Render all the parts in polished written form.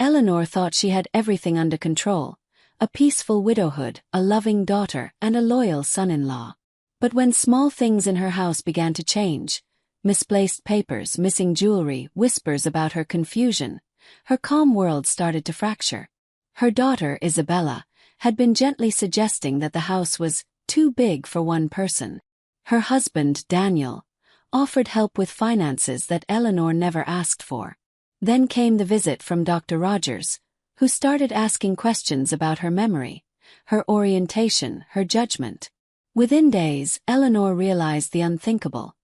Eleanor thought she had everything under control: a peaceful widowhood, a loving daughter, and a loyal son-in-law. But when small things in her house began to change, misplaced papers, missing jewelry, whispers about her confusion, her calm world started to fracture. Her daughter, Isabella, had been gently suggesting that the house was too big for one person. Her husband, Daniel, offered help with finances that Eleanor never asked for. Then came the visit from Dr. Rogers, who started asking questions about her memory, her orientation, her judgment. Within days, Eleanor realized the unthinkable.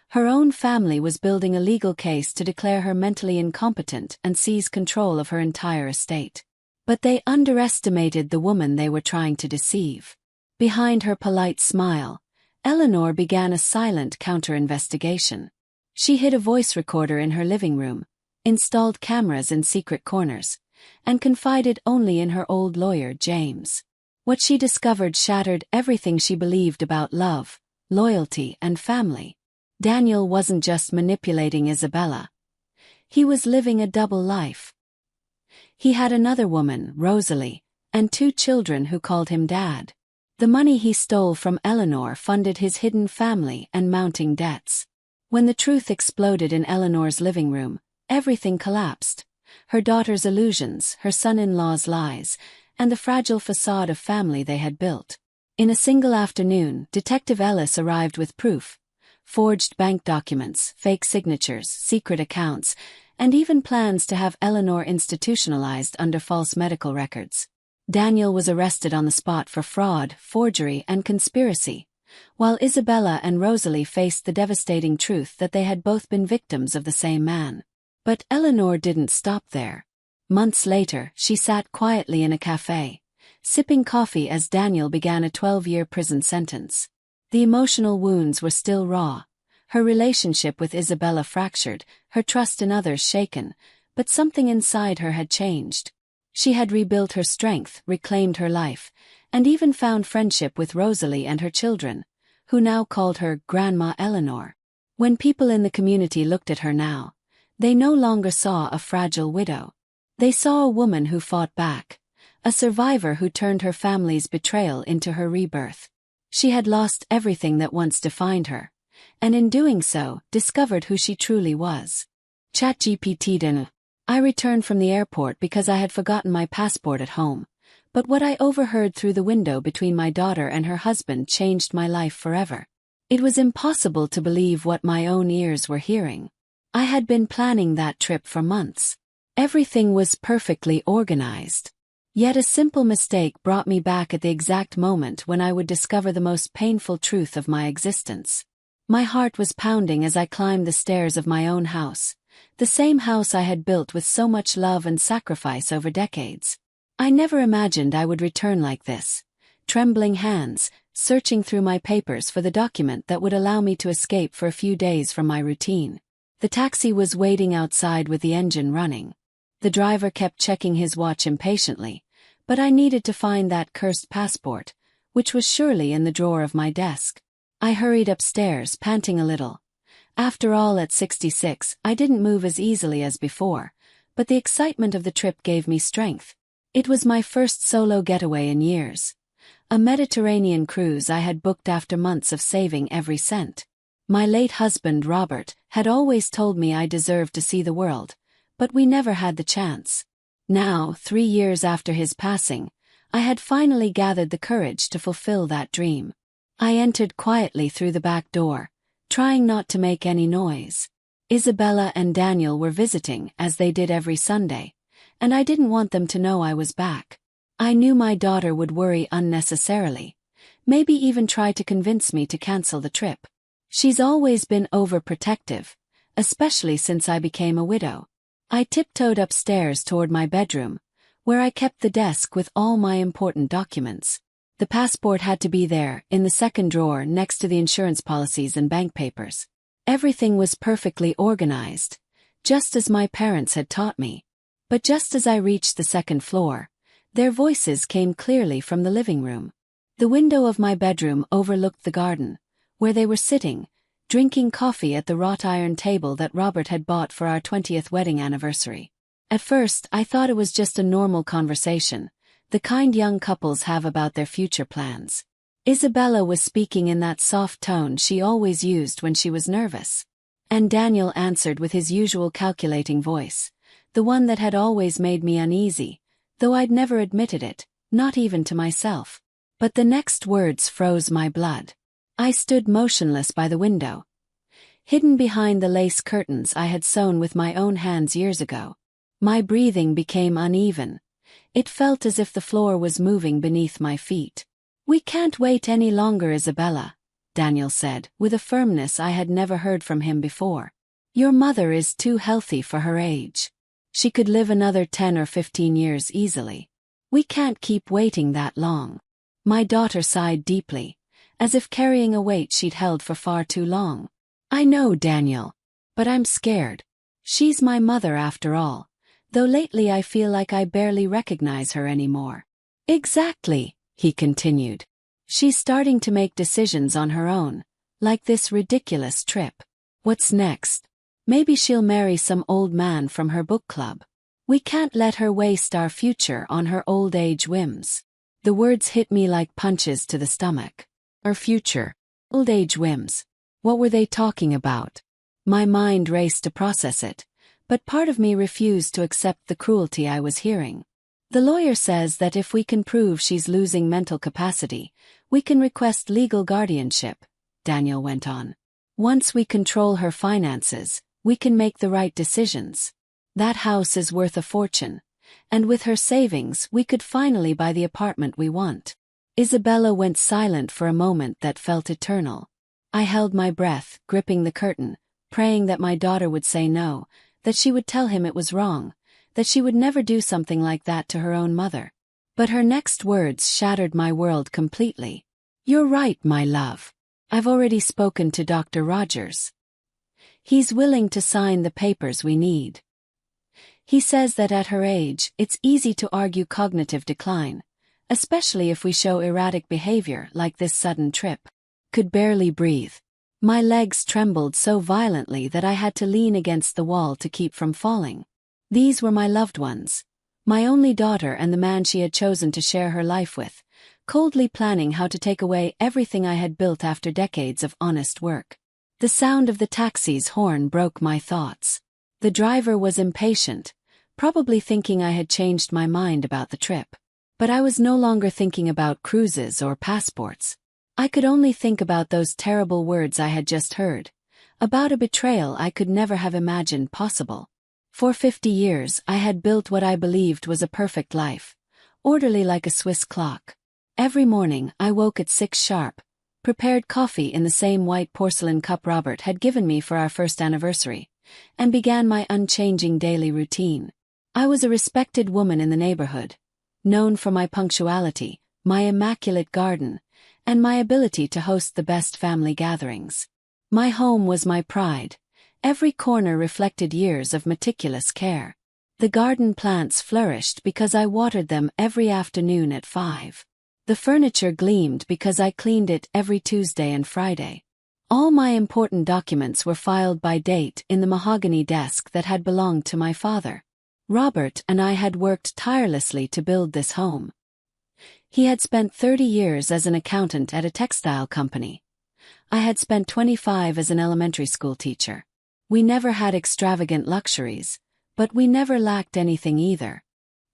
Her own family was building a legal case to declare her mentally incompetent and seize control of her entire estate. But they underestimated the woman they were trying to deceive. Behind her polite smile, Eleanor began a silent counter-investigation. She hid a voice recorder in her living room, installed cameras in secret corners, and confided only in her old lawyer, James. What she discovered shattered everything she believed about love, loyalty, and family. Daniel wasn't just manipulating Isabella. He was living a double life. He had another woman, Rosalie, and 2 children who called him Dad. The money he stole from Eleanor funded his hidden family and mounting debts. When the truth exploded in Eleanor's living room, everything collapsed. Her daughter's illusions, her son-in-law's lies, and the fragile facade of family they had built. In a single afternoon, Detective Ellis arrived with proof: forged bank documents, fake signatures, secret accounts, and even plans to have Eleanor institutionalized under false medical records. Daniel was arrested on the spot for fraud, forgery, and conspiracy, while Isabella and Rosalie faced the devastating truth that they had both been victims of the same man. But Eleanor didn't stop there. Months later, she sat quietly in a cafe, sipping coffee as Daniel began a 12-year prison sentence. The emotional wounds were still raw. Her relationship with Isabella fractured, her trust in others shaken, but something inside her had changed. She had rebuilt her strength, reclaimed her life, and even found friendship with Rosalie and her children, who now called her Grandma Eleanor. When people in the community looked at her now, they no longer saw a fragile widow. They saw a woman who fought back, a survivor who turned her family's betrayal into her rebirth. She had lost everything that once defined her, and in doing so, discovered who she truly was. ChatGPT didn't. I returned from the airport because I had forgotten my passport at home, but what I overheard through the window between my daughter and her husband changed my life forever. It was impossible to believe what my own ears were hearing. I had been planning that trip for months. Everything was perfectly organized. Yet a simple mistake brought me back at the exact moment when I would discover the most painful truth of my existence. My heart was pounding as I climbed the stairs of my own house, the same house I had built with so much love and sacrifice over decades. I never imagined I would return like this, trembling hands, searching through my papers for the document that would allow me to escape for a few days from my routine. The taxi was waiting outside with the engine running. The driver kept checking his watch impatiently, but I needed to find that cursed passport, which was surely in the drawer of my desk. I hurried upstairs, panting a little. After all, at 66, I didn't move as easily as before, but the excitement of the trip gave me strength. It was my first solo getaway in years. A Mediterranean cruise I had booked after months of saving every cent. My late husband, Robert, had always told me I deserved to see the world, but we never had the chance. Now, 3 years after his passing, I had finally gathered the courage to fulfill that dream. I entered quietly through the back door, trying not to make any noise. Isabella and Daniel were visiting, as they did every Sunday, and I didn't want them to know I was back. I knew my daughter would worry unnecessarily, maybe even try to convince me to cancel the trip. She's always been overprotective, especially since I became a widow. I tiptoed upstairs toward my bedroom, where I kept the desk with all my important documents. The passport had to be there, in the second drawer next to the insurance policies and bank papers. Everything was perfectly organized, just as my parents had taught me. But just as I reached the second floor, their voices came clearly from the living room. The window of my bedroom overlooked the garden, where they were sitting, drinking coffee at the wrought iron table that Robert had bought for our 20th wedding anniversary. At first, I thought it was just a normal conversation, the kind young couples have about their future plans. Isabella was speaking in that soft tone she always used when she was nervous. And Daniel answered with his usual calculating voice, the one that had always made me uneasy, though I'd never admitted it, not even to myself. But the next words froze my blood. I stood motionless by the window, hidden behind the lace curtains I had sewn with my own hands years ago. My breathing became uneven. It felt as if the floor was moving beneath my feet. "We can't wait any longer, Isabella," Daniel said, with a firmness I had never heard from him before. "Your mother is too healthy for her age. She could live another 10 or 15 years easily. We can't keep waiting that long." My daughter sighed deeply, as if carrying a weight she'd held for far too long. "I know, Daniel. But I'm scared. She's my mother after all, though lately I feel like I barely recognize her anymore." "Exactly," he continued. "She's starting to make decisions on her own, like this ridiculous trip. What's next? Maybe she'll marry some old man from her book club. We can't let her waste our future on her old age whims." The words hit me like punches to the stomach. Our future. Old age whims. What were they talking about? My mind raced to process it, but part of me refused to accept the cruelty I was hearing. "The lawyer says that if we can prove she's losing mental capacity, we can request legal guardianship," Daniel went on. "Once we control her finances, we can make the right decisions. That house is worth a fortune, and with her savings we could finally buy the apartment we want." Isabella went silent for a moment that felt eternal. I held my breath, gripping the curtain, praying that my daughter would say no, that she would tell him it was wrong, that she would never do something like that to her own mother. But her next words shattered my world completely. "You're right, my love. I've already spoken to Dr. Rogers. He's willing to sign the papers we need. He says that at her age, it's easy to argue cognitive decline, especially if we show erratic behavior like this sudden trip." Could barely breathe. My legs trembled so violently that I had to lean against the wall to keep from falling. These were my loved ones, my only daughter and the man she had chosen to share her life with, coldly planning how to take away everything I had built after decades of honest work. The sound of the taxi's horn broke my thoughts. The driver was impatient, probably thinking I had changed my mind about the trip. But I was no longer thinking about cruises or passports. I could only think about those terrible words I had just heard, about a betrayal I could never have imagined possible. For 50 years I had built what I believed was a perfect life, orderly like a Swiss clock. Every morning I woke at 6 sharp, prepared coffee in the same white porcelain cup Robert had given me for our first anniversary, and began my unchanging daily routine. I was a respected woman in the neighborhood, known for my punctuality, my immaculate garden, and my ability to host the best family gatherings. My home was my pride. Every corner reflected years of meticulous care. The garden plants flourished because I watered them every afternoon at 5. The furniture gleamed because I cleaned it every Tuesday and Friday. All my important documents were filed by date in the mahogany desk that had belonged to my father. Robert and I had worked tirelessly to build this home. He had spent 30 years as an accountant at a textile company. I had spent 25 as an elementary school teacher. We never had extravagant luxuries, but we never lacked anything either.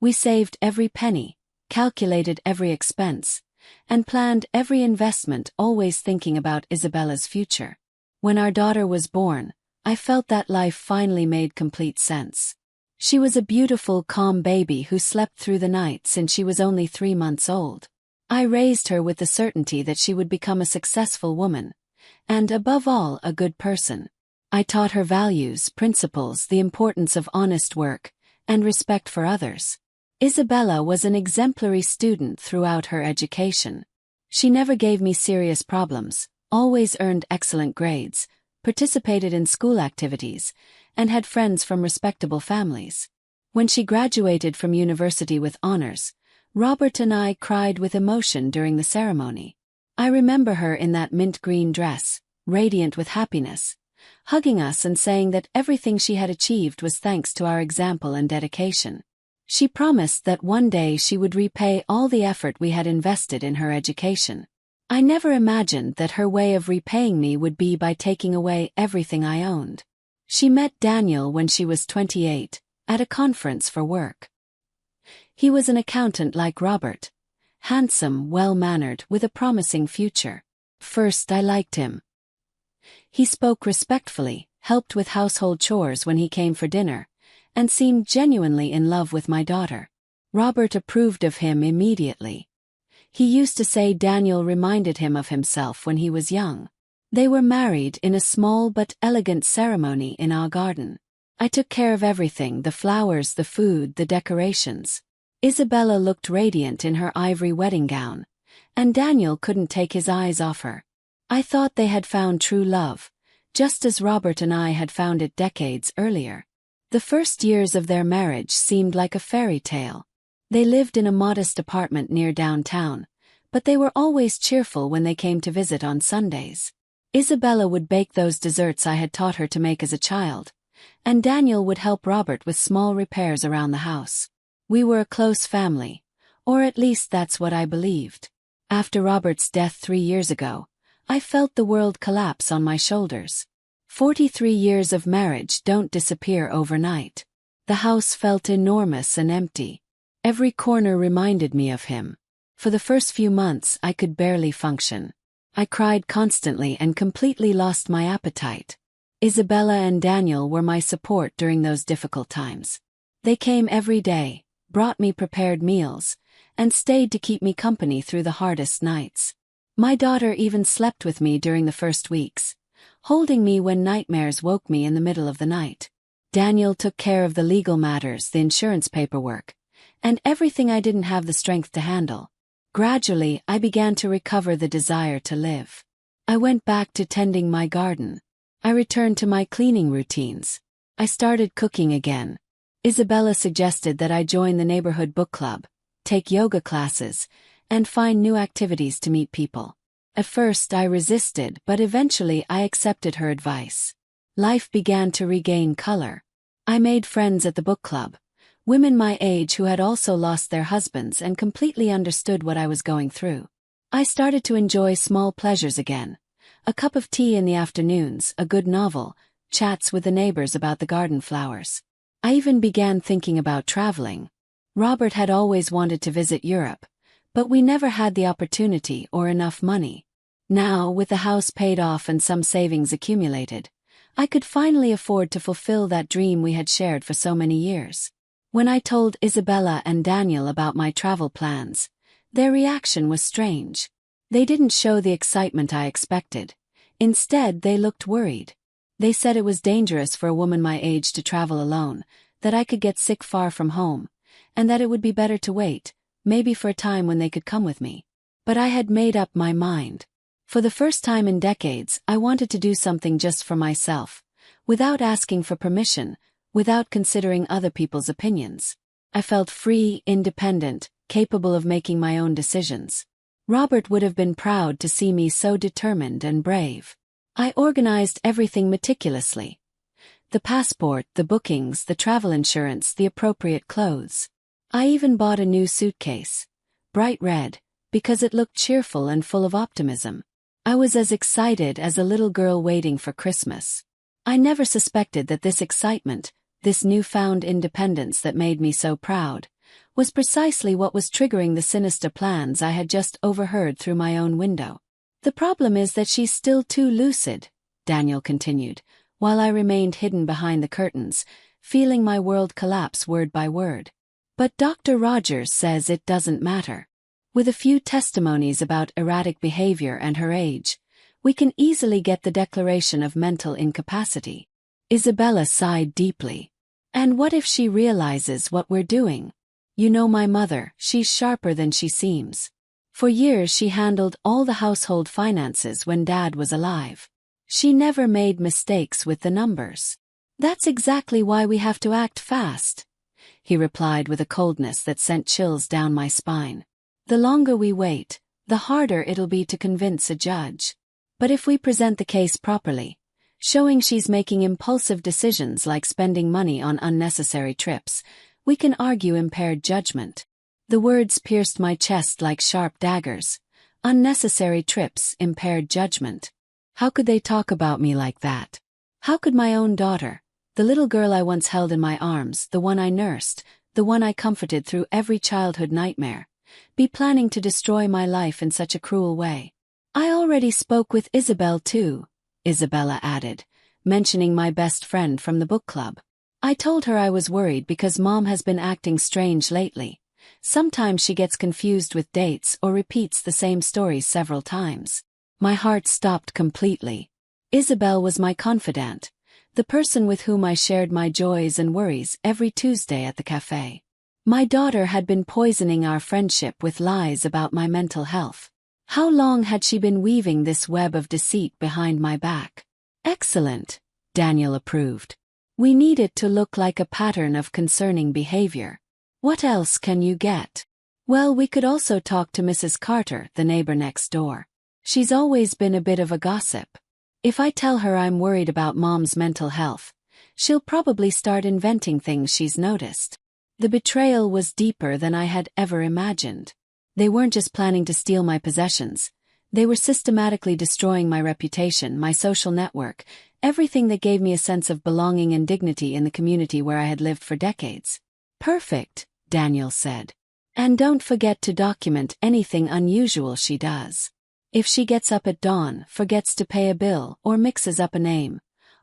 We saved every penny, calculated every expense, and planned every investment, always thinking about Isabella's future. When our daughter was born, I felt that life finally made complete sense. She was a beautiful, calm baby who slept through the night since she was only 3 months old. I raised her with the certainty that she would become a successful woman, and above all, a good person. I taught her values, principles, the importance of honest work, and respect for others. Isabella was an exemplary student throughout her education. She never gave me serious problems, always earned excellent grades, participated in school activities, and had friends from respectable families. When she graduated from university with honors, Robert and I cried with emotion during the ceremony. I remember her in that mint green dress, radiant with happiness, hugging us and saying that everything she had achieved was thanks to our example and dedication. She promised that one day she would repay all the effort we had invested in her education. I never imagined that her way of repaying me would be by taking away everything I owned. She met Daniel when she was 28, at a conference for work. He was an accountant like Robert, handsome, well-mannered, with a promising future. First, I liked him. He spoke respectfully, helped with household chores when he came for dinner, and seemed genuinely in love with my daughter. Robert approved of him immediately. He used to say Daniel reminded him of himself when he was young. They were married in a small but elegant ceremony in our garden. I took care of everything, the flowers, the food, the decorations. Isabella looked radiant in her ivory wedding gown, and Daniel couldn't take his eyes off her. I thought they had found true love, just as Robert and I had found it decades earlier. The first years of their marriage seemed like a fairy tale. They lived in a modest apartment near downtown, but they were always cheerful when they came to visit on Sundays. Isabella would bake those desserts I had taught her to make as a child, and Daniel would help Robert with small repairs around the house. We were a close family, or at least that's what I believed. After Robert's death 3 years ago, I felt the world collapse on my shoulders. 43 years of marriage don't disappear overnight. The house felt enormous and empty. Every corner reminded me of him. For the first few months I could barely function. I cried constantly and completely lost my appetite. Isabella and Daniel were my support during those difficult times. They came every day, brought me prepared meals, and stayed to keep me company through the hardest nights. My daughter even slept with me during the first weeks, holding me when nightmares woke me in the middle of the night. Daniel took care of the legal matters, the insurance paperwork, and everything I didn't have the strength to handle. Gradually, I began to recover the desire to live. I went back to tending my garden. I returned to my cleaning routines. I started cooking again. Isabella suggested that I join the neighborhood book club, take yoga classes, and find new activities to meet people. At first I resisted, but eventually I accepted her advice. Life began to regain color. I made friends at the book club, women my age who had also lost their husbands and completely understood what I was going through. I started to enjoy small pleasures again. A cup of tea in the afternoons, a good novel, chats with the neighbors about the garden flowers. I even began thinking about traveling. Robert had always wanted to visit Europe, but we never had the opportunity or enough money. Now, with the house paid off and some savings accumulated, I could finally afford to fulfill that dream we had shared for so many years. When I told Isabella and Daniel about my travel plans, their reaction was strange. They didn't show the excitement I expected. Instead, they looked worried. They said it was dangerous for a woman my age to travel alone, that I could get sick far from home, and that it would be better to wait, maybe for a time when they could come with me. But I had made up my mind. For the first time in decades, I wanted to do something just for myself, without asking for permission, without considering other people's opinions. I felt free, independent, capable of making my own decisions. Robert would have been proud to see me so determined and brave. I organized everything meticulously. The passport, the bookings, the travel insurance, the appropriate clothes. I even bought a new suitcase, bright red, because it looked cheerful and full of optimism. I was as excited as a little girl waiting for Christmas. I never suspected that this excitement, this newfound independence that made me so proud, was precisely what was triggering the sinister plans I had just overheard through my own window. The problem is that she's still too lucid, Daniel continued, while I remained hidden behind the curtains, feeling my world collapse word by word. But Dr. Rogers says it doesn't matter. With a few testimonies about erratic behavior and her age, we can easily get the declaration of mental incapacity. Isabella sighed deeply. And what if she realizes what we're doing? You know my mother, she's sharper than she seems. For years she handled all the household finances when Dad was alive. She never made mistakes with the numbers. That's exactly why we have to act fast, he replied with a coldness that sent chills down my spine. The longer we wait, the harder it'll be to convince a judge. But if we present the case properly, showing she's making impulsive decisions like spending money on unnecessary trips. We can argue impaired judgment. The words pierced my chest like sharp daggers. Unnecessary trips, impaired judgment. How could they talk about me like that? How could my own daughter, the little girl I once held in my arms, the one I nursed, the one I comforted through every childhood nightmare, be planning to destroy my life in such a cruel way? I already spoke with Isabel too, Isabella added, mentioning my best friend from the book club. I told her I was worried because Mom has been acting strange lately. Sometimes she gets confused with dates or repeats the same stories several times. My heart stopped completely. Isabel was my confidant, the person with whom I shared my joys and worries every Tuesday at the cafe. My daughter had been poisoning our friendship with lies about my mental health. How long had she been weaving this web of deceit behind my back? Excellent, Daniel approved. We need it to look like a pattern of concerning behavior. What else can you get? Well, we could also talk to Mrs. Carter, the neighbor next door. She's always been a bit of a gossip. If I tell her I'm worried about Mom's mental health, she'll probably start inventing things she's noticed. The betrayal was deeper than I had ever imagined. They weren't just planning to steal my possessions. They were systematically destroying my reputation, my social network, everything that gave me a sense of belonging and dignity in the community where I had lived for decades. Perfect, Daniel said. And don't forget to document anything unusual she does. If she gets up at dawn, forgets to pay a bill, or mixes up a name,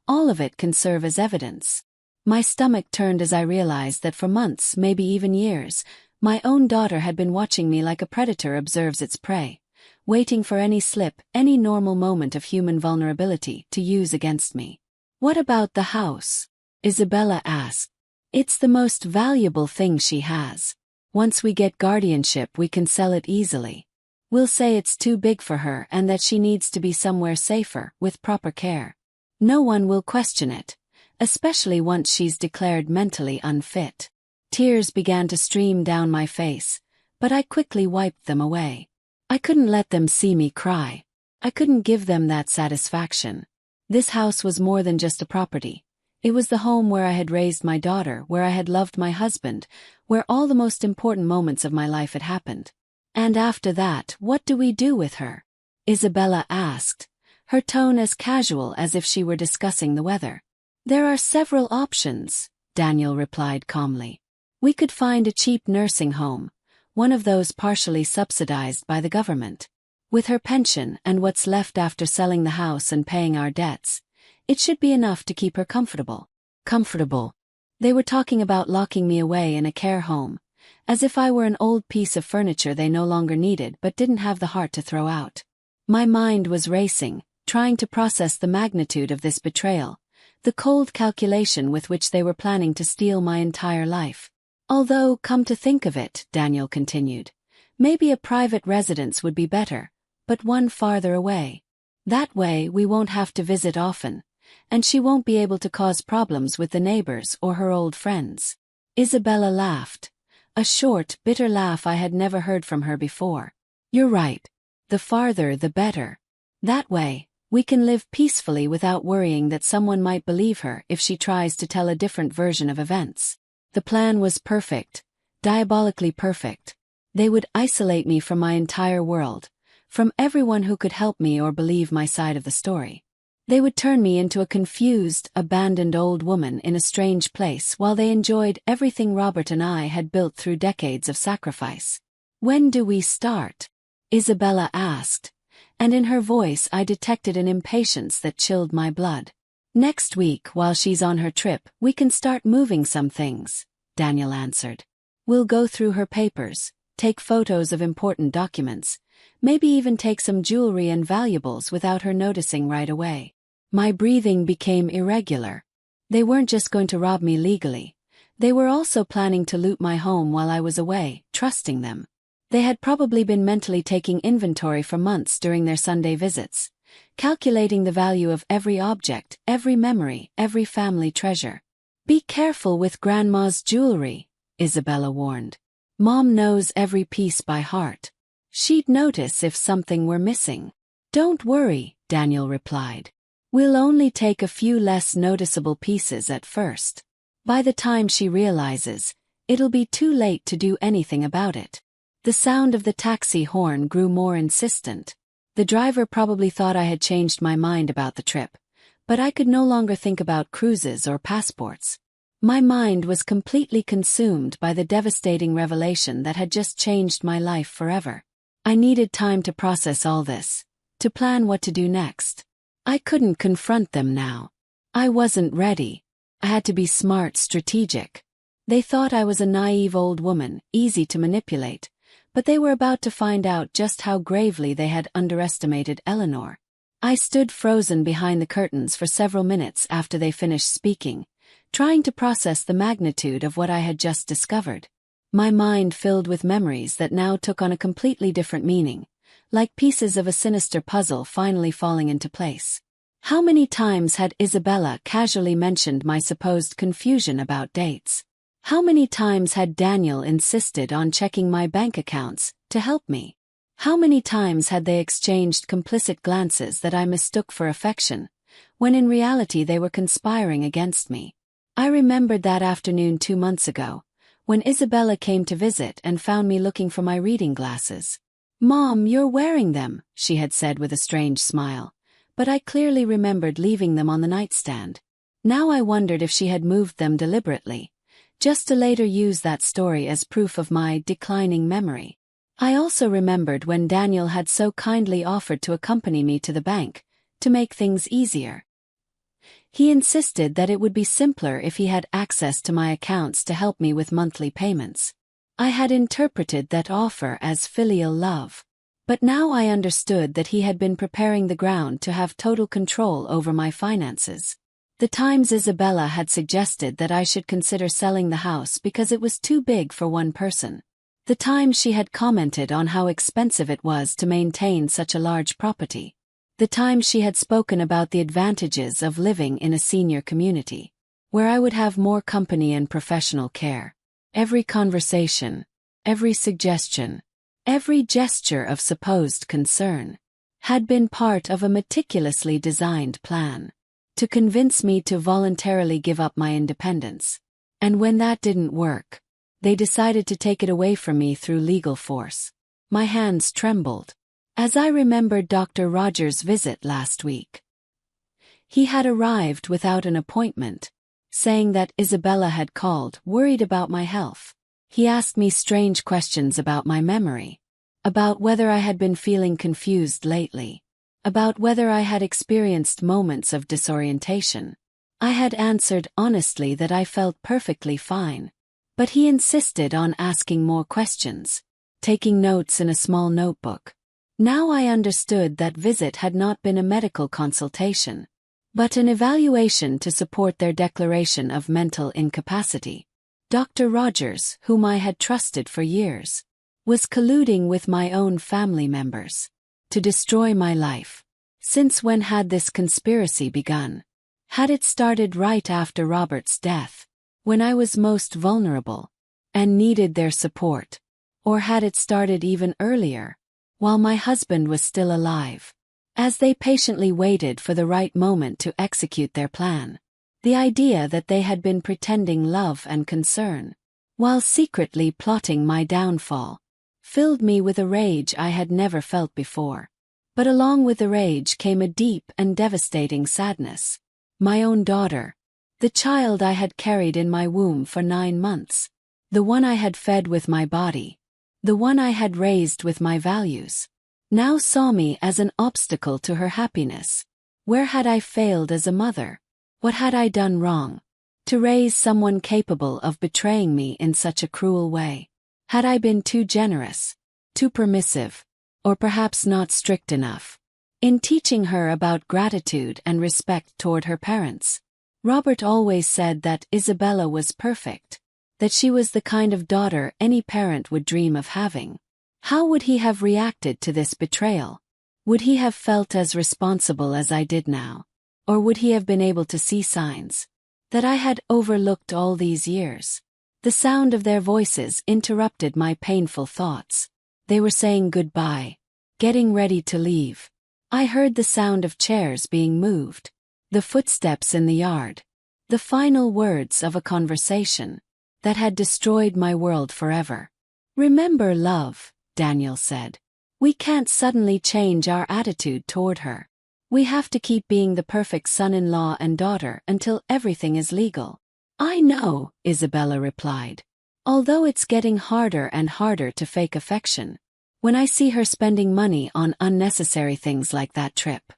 all of it can serve as evidence. My stomach turned as I realized that for months, maybe even years, my own daughter had been watching me like a predator observes its prey, waiting for any slip, any normal moment of human vulnerability to use against me. What about the house? Isabella asked. It's the most valuable thing she has. Once we get guardianship, we can sell it easily. We'll say it's too big for her and that she needs to be somewhere safer, with proper care. No one will question it, especially once she's declared mentally unfit. Tears began to stream down my face, but I quickly wiped them away. I couldn't let them see me cry. I couldn't give them that satisfaction. This house was more than just a property. It was the home where I had raised my daughter, where I had loved my husband, where all the most important moments of my life had happened. And after that, what do we do with her? Isabella asked, her tone as casual as if she were discussing the weather. There are several options, Daniel replied calmly. We could find a cheap nursing home, one of those partially subsidized by the government. With her pension and what's left after selling the house and paying our debts, it should be enough to keep her comfortable. Comfortable. They were talking about locking me away in a care home, as if I were an old piece of furniture they no longer needed but didn't have the heart to throw out. My mind was racing, trying to process the magnitude of this betrayal, the cold calculation with which they were planning to steal my entire life. Although, come to think of it, Daniel continued, maybe a private residence would be better, but one farther away. That way we won't have to visit often, and she won't be able to cause problems with the neighbors or her old friends. Isabella laughed. A short, bitter laugh I had never heard from her before. You're right. The farther the better. That way, we can live peacefully without worrying that someone might believe her if she tries to tell a different version of events. The plan was perfect, diabolically perfect. They would isolate me from my entire world, from everyone who could help me or believe my side of the story. They would turn me into a confused, abandoned old woman in a strange place while they enjoyed everything Robert and I had built through decades of sacrifice. When do we start? Isabella asked, and in her voice I detected an impatience that chilled my blood. Next week, while she's on her trip, we can start moving some things, Daniel answered. We'll go through her papers, take photos of important documents, maybe even take some jewelry and valuables without her noticing right away. My breathing became irregular. They weren't just going to rob me legally. They were also planning to loot my home while I was away, trusting them. They had probably been mentally taking inventory for months during their Sunday visits, calculating the value of every object, every memory, every family treasure. Be careful with Grandma's jewelry, Isabella warned. Mom knows every piece by heart. She'd notice if something were missing. Don't worry, Daniel replied. We'll only take a few less noticeable pieces at first. By the time she realizes, it'll be too late to do anything about it. The sound of the taxi horn grew more insistent. The driver probably thought I had changed my mind about the trip, but I could no longer think about cruises or passports. My mind was completely consumed by the devastating revelation that had just changed my life forever. I needed time to process all this, to plan what to do next. I couldn't confront them now. I wasn't ready. I had to be smart, strategic. They thought I was a naive old woman, easy to manipulate, but they were about to find out just how gravely they had underestimated Eleanor. I stood frozen behind the curtains for several minutes after they finished speaking, trying to process the magnitude of what I had just discovered. My mind filled with memories that now took on a completely different meaning, like pieces of a sinister puzzle finally falling into place. How many times had Isabella casually mentioned my supposed confusion about dates? How many times had Daniel insisted on checking my bank accounts to help me? How many times had they exchanged complicit glances that I mistook for affection, when in reality they were conspiring against me? I remembered that afternoon 2 months ago, when Isabella came to visit and found me looking for my reading glasses. "Mom, you're wearing them," she had said with a strange smile, but I clearly remembered leaving them on the nightstand. Now I wondered if she had moved them deliberately, just to later use that story as proof of my declining memory. I also remembered when Daniel had so kindly offered to accompany me to the bank, to make things easier. He insisted that it would be simpler if he had access to my accounts to help me with monthly payments. I had interpreted that offer as filial love. But now I understood that he had been preparing the ground to have total control over my finances. The times Isabella had suggested that I should consider selling the house because it was too big for one person. The times she had commented on how expensive it was to maintain such a large property. The times she had spoken about the advantages of living in a senior community, where I would have more company and professional care. Every conversation, every suggestion, every gesture of supposed concern, had been part of a meticulously designed plan to convince me to voluntarily give up my independence. And when that didn't work, they decided to take it away from me through legal force. My hands trembled as I remembered Dr. Rogers' visit last week. He had arrived without an appointment, saying that Isabella had called, worried about my health. He asked me strange questions about my memory, about whether I had been feeling confused lately, about whether I had experienced moments of disorientation. I had answered honestly that I felt perfectly fine, but he insisted on asking more questions, taking notes in a small notebook. Now I understood that visit had not been a medical consultation, but an evaluation to support their declaration of mental incapacity. Dr. Rogers, whom I had trusted for years, was colluding with my own family members to destroy my life. Since when had this conspiracy begun? Had it started right after Robert's death, when I was most vulnerable and needed their support? Or had it started even earlier, while my husband was still alive? As they patiently waited for the right moment to execute their plan, the idea that they had been pretending love and concern, while secretly plotting my downfall, filled me with a rage I had never felt before. But along with the rage came a deep and devastating sadness. My own daughter, the child I had carried in my womb for 9 months, the one I had fed with my body, the one I had raised with my values, now saw me as an obstacle to her happiness. Where had I failed as a mother? What had I done wrong to raise someone capable of betraying me in such a cruel way? Had I been too generous, too permissive, or perhaps not strict enough in teaching her about gratitude and respect toward her parents? Robert always said that Isabella was perfect, that she was the kind of daughter any parent would dream of having. How would he have reacted to this betrayal? Would he have felt as responsible as I did now? Or would he have been able to see signs that I had overlooked all these years? The sound of their voices interrupted my painful thoughts. They were saying goodbye, getting ready to leave. I heard the sound of chairs being moved, The footsteps in the yard. The final words of a conversation that had destroyed my world forever. "Remember, love," Daniel said. "We can't suddenly change our attitude toward her. We have to keep being the perfect son-in-law and daughter until everything is legal." "I know," Isabella replied. "Although it's getting harder and harder to fake affection when I see her spending money on unnecessary things like that trip.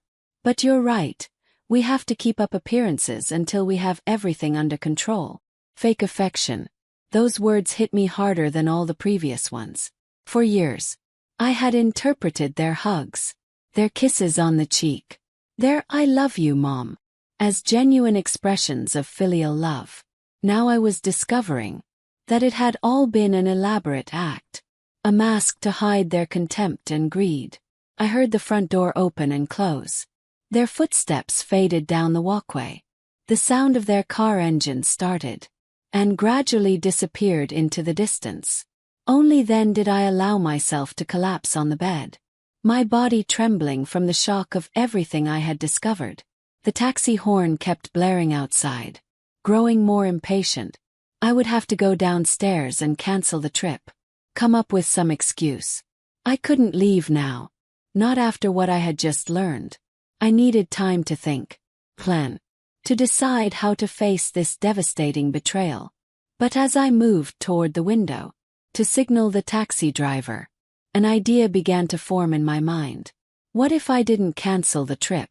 But you're right, we have to keep up appearances until we have everything under control." Fake affection. Those words hit me harder than all the previous ones. For years, I had interpreted their hugs, their kisses on the cheek, their "I love you, Mom," as genuine expressions of filial love. Now I was discovering that it had all been an elaborate act, a mask to hide their contempt and greed. I heard the front door open and close. Their footsteps faded down the walkway. The sound of their car engine started and gradually disappeared into the distance. Only then did I allow myself to collapse on the bed, my body trembling from the shock of everything I had discovered. The taxi horn kept blaring outside. Growing more impatient, I would have to go downstairs and cancel the trip, come up with some excuse. I couldn't leave now, not after what I had just learned. I needed time to think, plan, to decide how to face this devastating betrayal. But as I moved toward the window, to signal the taxi driver, an idea began to form in my mind. What if I didn't cancel the trip?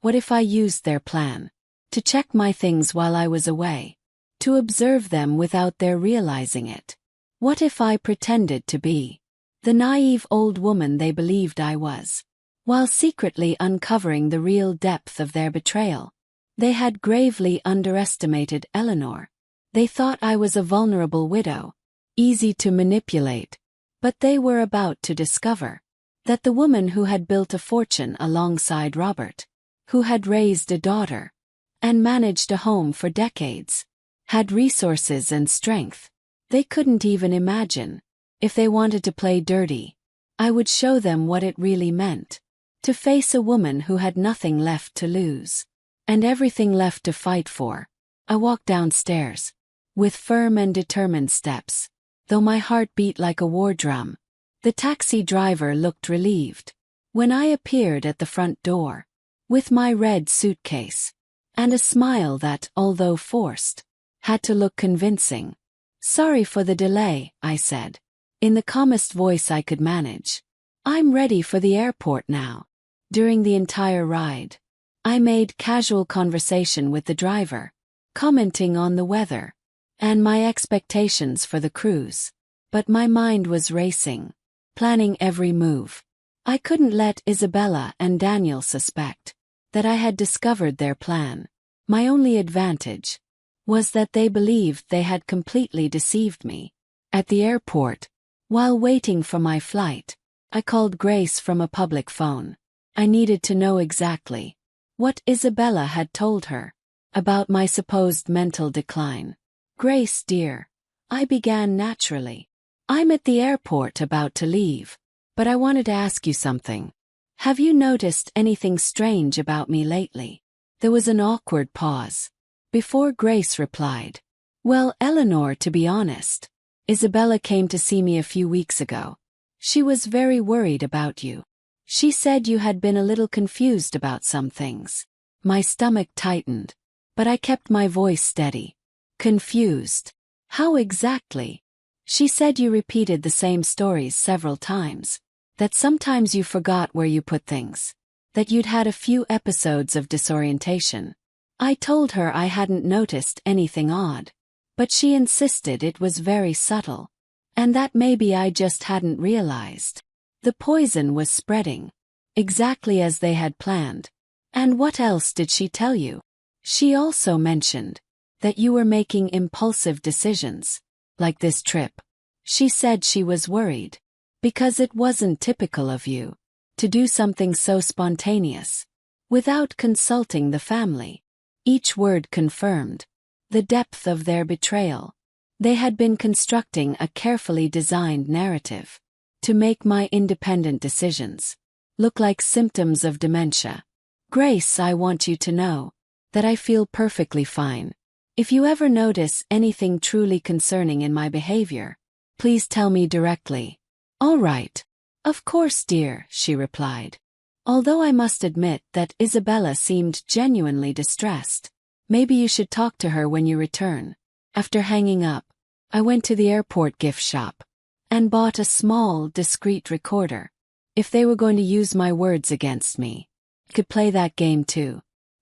What if I used their plan to check my things while I was away, to observe them without their realizing it? What if I pretended to be the naive old woman they believed I was, while secretly uncovering the real depth of their betrayal? They had gravely underestimated Eleanor. They thought I was a vulnerable widow, easy to manipulate, but they were about to discover that the woman who had built a fortune alongside Robert, who had raised a daughter and managed a home for decades, had resources and strength they couldn't even imagine. If they wanted to play dirty, I would show them what it really meant to face a woman who had nothing left to lose and everything left to fight for. I walked downstairs with firm and determined steps, though my heart beat like a war drum. The taxi driver looked relieved when I appeared at the front door with my red suitcase and a smile that, although forced, had to look convincing. "Sorry for the delay," I said, in the calmest voice I could manage. "I'm ready for the airport now." During the entire ride, I made casual conversation with the driver, commenting on the weather and my expectations for the cruise. But my mind was racing, planning every move. I couldn't let Isabella and Daniel suspect that I had discovered their plan. My only advantage was that they believed they had completely deceived me. At the airport, while waiting for my flight, I called Grace from a public phone. I needed to know exactly what Isabella had told her about my supposed mental decline. "Grace, dear," I began naturally. "I'm at the airport about to leave, but I wanted to ask you something. Have you noticed anything strange about me lately?" There was an awkward pause before Grace replied, "Well, Eleanor, to be honest, Isabella came to see me a few weeks ago. She was very worried about you. She said you had been a little confused about some things." My stomach tightened, but I kept my voice steady. "Confused? How exactly?" "She said you repeated the same stories several times, that sometimes you forgot where you put things, that you'd had a few episodes of disorientation." I told her I hadn't noticed anything odd, but she insisted it was very subtle, and that maybe I just hadn't realized. The poison was spreading, exactly as they had planned. "And what else did she tell you?" "She also mentioned that you were making impulsive decisions, like this trip. She said she was worried, because it wasn't typical of you to do something so spontaneous, without consulting the family." Each word confirmed the depth of their betrayal. They had been constructing a carefully designed narrative to make my independent decisions look like symptoms of dementia. "Grace, I want you to know that I feel perfectly fine. If you ever notice anything truly concerning in my behavior, please tell me directly. All right. Of course, dear, she replied. Although I must admit that Isabella seemed genuinely distressed. Maybe you should talk to her when you return. After hanging up, I went to the airport gift shop and bought a small, discreet recorder. If they were going to use my words against me, I could play that game too.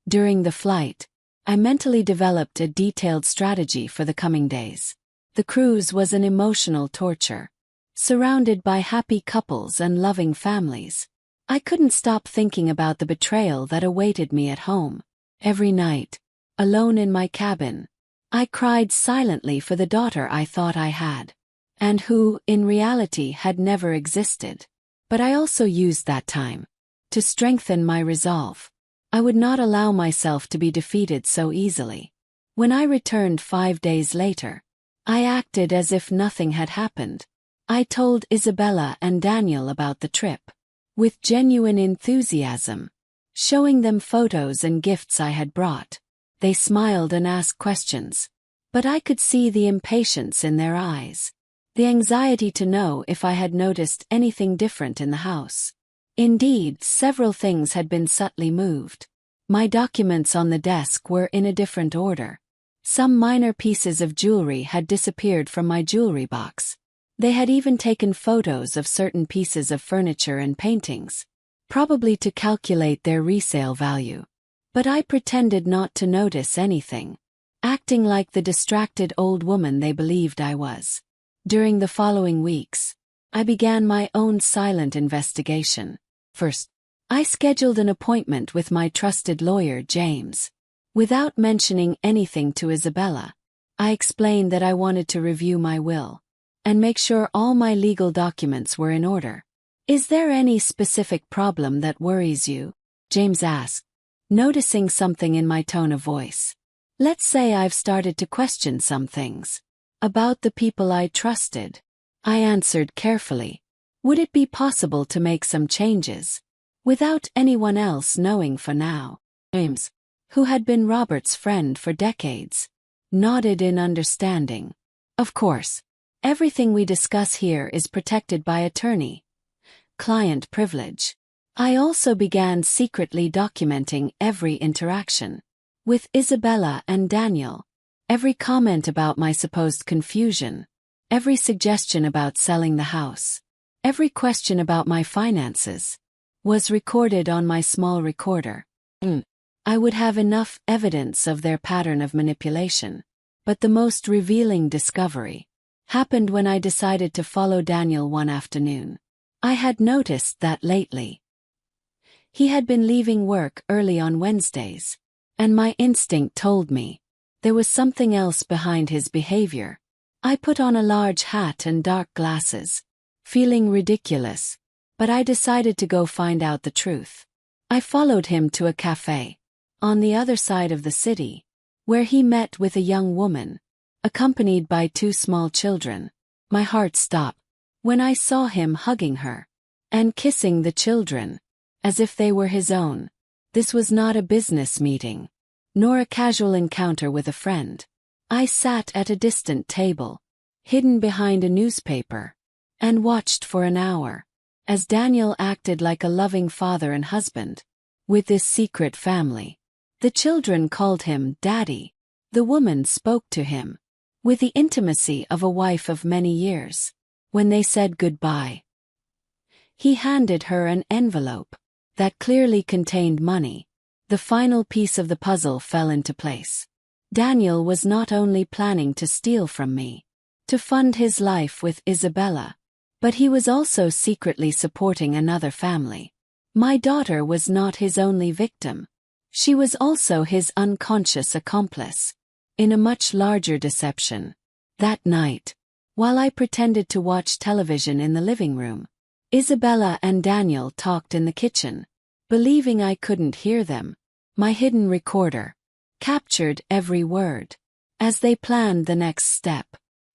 During the flight, I mentally developed a detailed strategy for the coming days. The cruise was an emotional torture. Surrounded by happy couples and loving families, I couldn't stop thinking about the betrayal that awaited me at home. Every night, alone in my cabin, I cried silently for the daughter I thought I had, and who, in reality, had never existed. But I also used that time to strengthen my resolve. I would not allow myself to be defeated so easily. When I returned 5 days later, I acted as if nothing had happened. I told Isabella and Daniel about the trip, with genuine enthusiasm, showing them photos and gifts I had brought. They smiled and asked questions, but I could see the impatience in their eyes, the anxiety to know if I had noticed anything different in the house. Indeed, several things had been subtly moved. My documents on the desk were in a different order. Some minor pieces of jewelry had disappeared from my jewelry box. They had even taken photos of certain pieces of furniture and paintings, probably to calculate their resale value. But I pretended not to notice anything, acting like the distracted old woman they believed I was. During the following weeks, I began my own silent investigation. First, I scheduled an appointment with my trusted lawyer, James. Without mentioning anything to Isabella, I explained that I wanted to review my will and make sure all my legal documents were in order. Is there any specific problem that worries you? James asked, noticing something in my tone of voice. Let's say I've started to question some things about the people I trusted. I answered carefully. Would it be possible to make some changes without anyone else knowing for now? James, who had been Robert's friend for decades, nodded in understanding. Of course, everything we discuss here is protected by attorney-client privilege. I also began secretly documenting every interaction with Isabella and Daniel, every comment about my supposed confusion, every suggestion about selling the house, every question about my finances, was recorded on my small recorder. I would have enough evidence of their pattern of manipulation. But the most revealing discovery happened when I decided to follow Daniel one afternoon. I had noticed that lately he had been leaving work early on Wednesdays, and my instinct told me there was something else behind his behavior. I put on a large hat and dark glasses, feeling ridiculous, but I decided to go find out the truth. I followed him to a cafe on the other side of the city, where he met with a young woman, accompanied by 2 small children. My heart stopped when I saw him hugging her and kissing the children, as if they were his own. This was not a business meeting, nor a casual encounter with a friend. I sat at a distant table, hidden behind a newspaper, and watched for an hour, as Daniel acted like a loving father and husband with this secret family. The children called him Daddy. The woman spoke to him with the intimacy of a wife of many years. When they said goodbye, he handed her an envelope that clearly contained money. The final piece of the puzzle fell into place. Daniel was not only planning to steal from me to fund his life with Isabella, but he was also secretly supporting another family. My daughter was not his only victim. She was also his unconscious accomplice in a much larger deception. That night, while I pretended to watch television in the living room, Isabella and Daniel talked in the kitchen. Believing I couldn't hear them, my hidden recorder captured every word as they planned the next step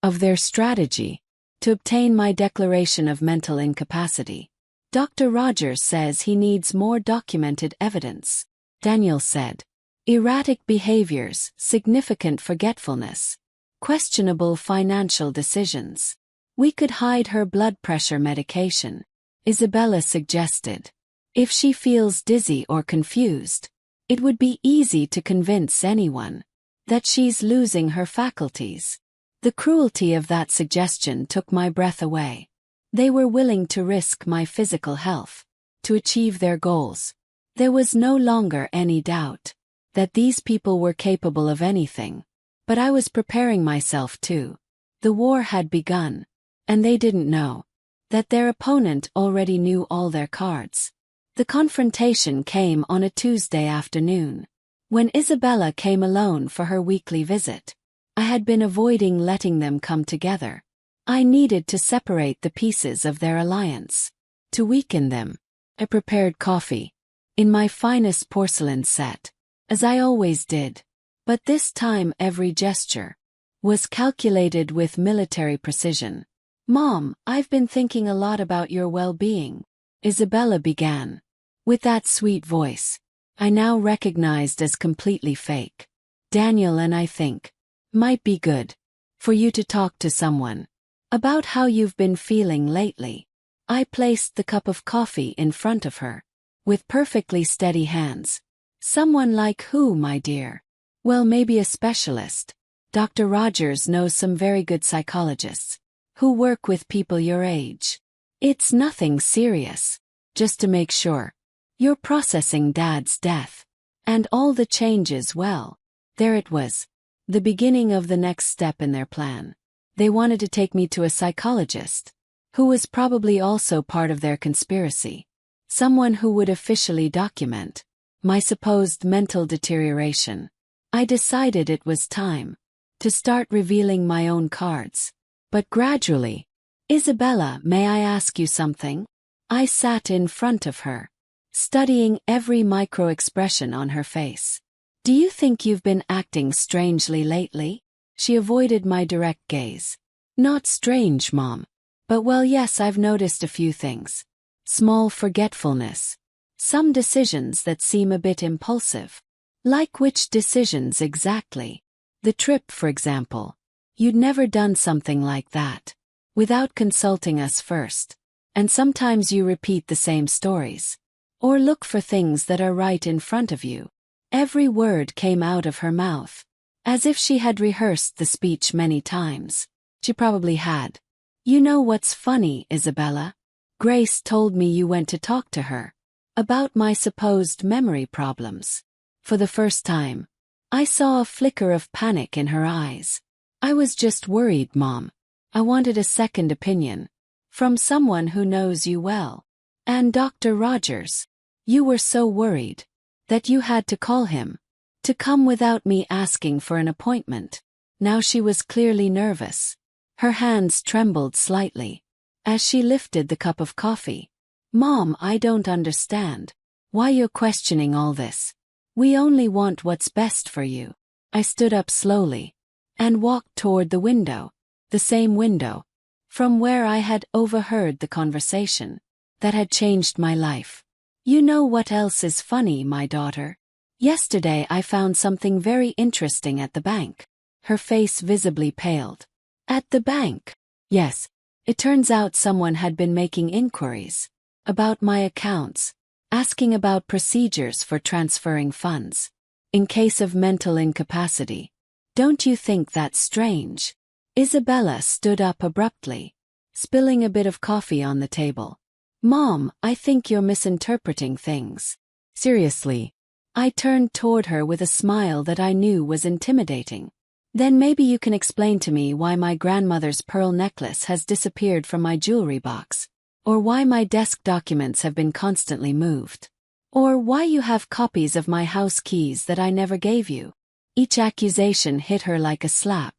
of their strategy to obtain my declaration of mental incapacity. Dr. Rogers says he needs more documented evidence, Daniel said. erratic behaviors, significant forgetfulness, questionable financial decisions. We could hide her blood pressure medication, Isabella suggested. If she feels dizzy or confused, it would be easy to convince anyone that she's losing her faculties. The cruelty of that suggestion took my breath away. They were willing to risk my physical health to achieve their goals. There was no longer any doubt that these people were capable of anything, but I was preparing myself too. The war had begun, and they didn't know that their opponent already knew all their cards. The confrontation came on a Tuesday afternoon, when Isabella came alone for her weekly visit. I had been avoiding letting them come together. I needed to separate the pieces of their alliance. To weaken them, I prepared coffee, in my finest porcelain set, as I always did. But this time every gesture was calculated with military precision. "Mom, I've been thinking a lot about your well-being," Isabella began, with that sweet voice I now recognized as completely fake. "Daniel and I think might be good for you to talk to someone about how you've been feeling lately." I placed the cup of coffee in front of her, with perfectly steady hands. "Someone like who, my dear?" "Well, maybe a specialist. Dr. Rogers knows some very good psychologists who work with people your age. It's nothing serious, just to make sure you're processing Dad's death and all the changes well." There it was, the beginning of the next step in their plan. They wanted to take me to a psychologist, who was probably also part of their conspiracy. Someone who would officially document my supposed mental deterioration. I decided it was time to start revealing my own cards. But gradually. "Isabella, may I ask you something?" I sat in front of her, studying every micro-expression on her face. "Do you think you've been acting strangely lately?" She avoided my direct gaze. "Not strange, Mom. But well, yes, I've noticed a few things. Small forgetfulness. Some decisions that seem a bit impulsive." "Like which decisions exactly?" "The trip, for example. You'd never done something like that without consulting us first. And sometimes you repeat the same stories, or look for things that are right in front of you." Every word came out of her mouth, as if she had rehearsed the speech many times. She probably had. "You know what's funny, Isabella? Grace told me you went to talk to her about my supposed memory problems." For the first time, I saw a flicker of panic in her eyes. "I was just worried, Mom. I wanted a second opinion from someone who knows you well. And Dr. Rogers, you were so worried that you had to call him to come without me asking for an appointment." Now she was clearly nervous. Her hands trembled slightly as she lifted the cup of coffee. "Mom, I don't understand why you're questioning all this. We only want what's best for you." I stood up slowly and walked toward the window, the same window from where I had overheard the conversation that had changed my life. "You know what else is funny, my daughter? Yesterday I found something very interesting at the bank." Her face visibly paled. "At the bank?" "Yes. It turns out someone had been making inquiries about my accounts, asking about procedures for transferring funds in case of mental incapacity. Don't you think that's strange?" Isabella stood up abruptly, spilling a bit of coffee on the table. "Mom, I think you're misinterpreting things. Seriously." I turned toward her with a smile that I knew was intimidating. "Then maybe you can explain to me why my grandmother's pearl necklace has disappeared from my jewelry box, or why my desk documents have been constantly moved, or why you have copies of my house keys that I never gave you." Each accusation hit her like a slap.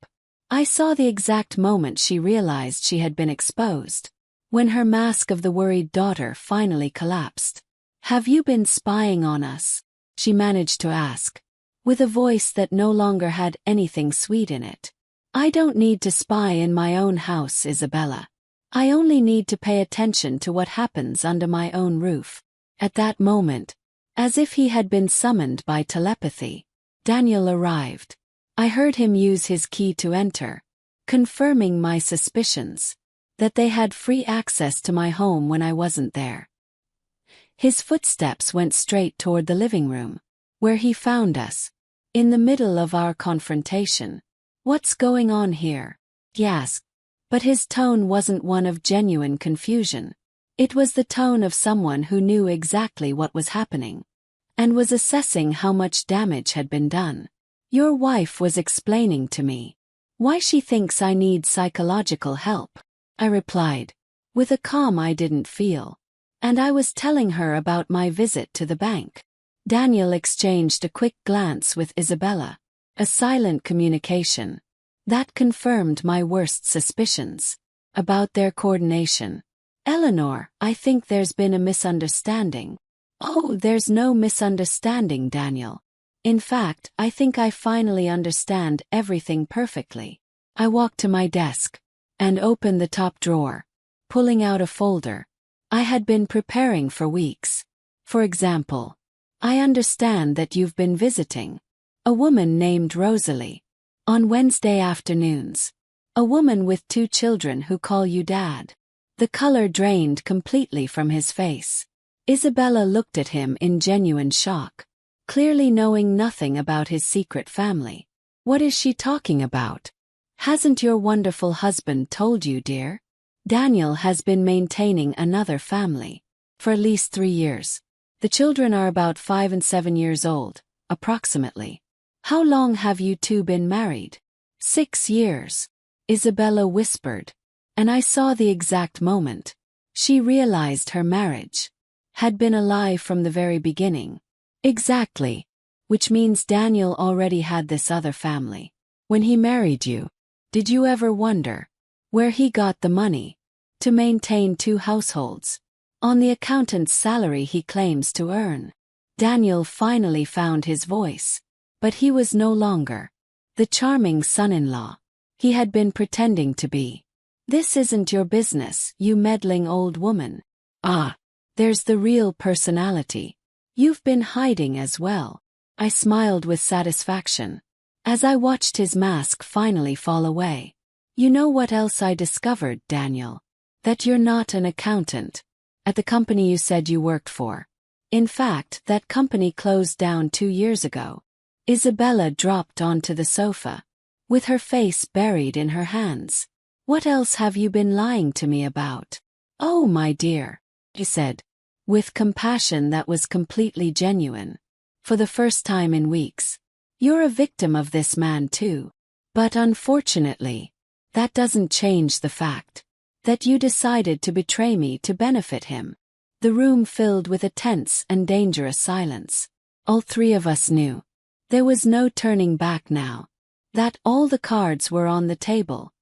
I saw the exact moment she realized she had been exposed, when her mask of the worried daughter finally collapsed. "Have you been spying on us?" she managed to ask, with a voice that no longer had anything sweet in it. "I don't need to spy in my own house, Isabella. I only need to pay attention to what happens under my own roof." At that moment, as if he had been summoned by telepathy, Daniel arrived. I heard him use his key to enter, confirming my suspicions that they had free access to my home when I wasn't there. His footsteps went straight toward the living room, where he found us, in the middle of our confrontation. "What's going on here?" he asked, but his tone wasn't one of genuine confusion. It was the tone of someone who knew exactly what was happening and was assessing how much damage had been done. "Your wife was explaining to me why she thinks I need psychological help," I replied, with a calm I didn't feel. "And I was telling her about my visit to the bank." Daniel exchanged a quick glance with Isabella, a silent communication that confirmed my worst suspicions about their coordination. "Eleanor, I think there's been a misunderstanding." "Oh, there's no misunderstanding, Daniel. In fact, I think I finally understand everything perfectly." I walked to my desk and opened the top drawer, pulling out a folder I had been preparing for weeks. "For example, I understand that you've been visiting a woman named Rosalie on Wednesday afternoons. A woman with 2 children who call you Dad." The color drained completely from his face. Isabella looked at him in genuine shock, clearly knowing nothing about his secret family. "What is she talking about? Hasn't your wonderful husband told you, dear? Daniel has been maintaining another family for at least 3 years. The children are about 5 and 7 years old, approximately." "How long have you two been married?" 6 years, Isabella whispered, and I saw the exact moment she realized her marriage had been a lie from the very beginning. "Exactly. Which means Daniel already had this other family when he married you. Did you ever wonder where he got the money to maintain 2 households on the accountant's salary he claims to earn?" Daniel finally found his voice, but he was no longer the charming son-in-law he had been pretending to be. "This isn't your business, you meddling old woman. Ah, there's the real personality you've been hiding as well." I smiled with satisfaction as I watched his mask finally fall away. "You know what else I discovered, Daniel? That you're not an accountant at the company you said you worked for. In fact, that company closed down 2 years ago." Isabella dropped onto the sofa, with her face buried in her hands. "What else have you been lying to me about?" "Oh, my dear," he said, with compassion that was completely genuine. "For the first time in weeks, you're a victim of this man too. But unfortunately, that doesn't change the fact that you decided to betray me to benefit him." The room filled with a tense and dangerous silence. All 3 of us knew there was no turning back now, that all the cards were on the table,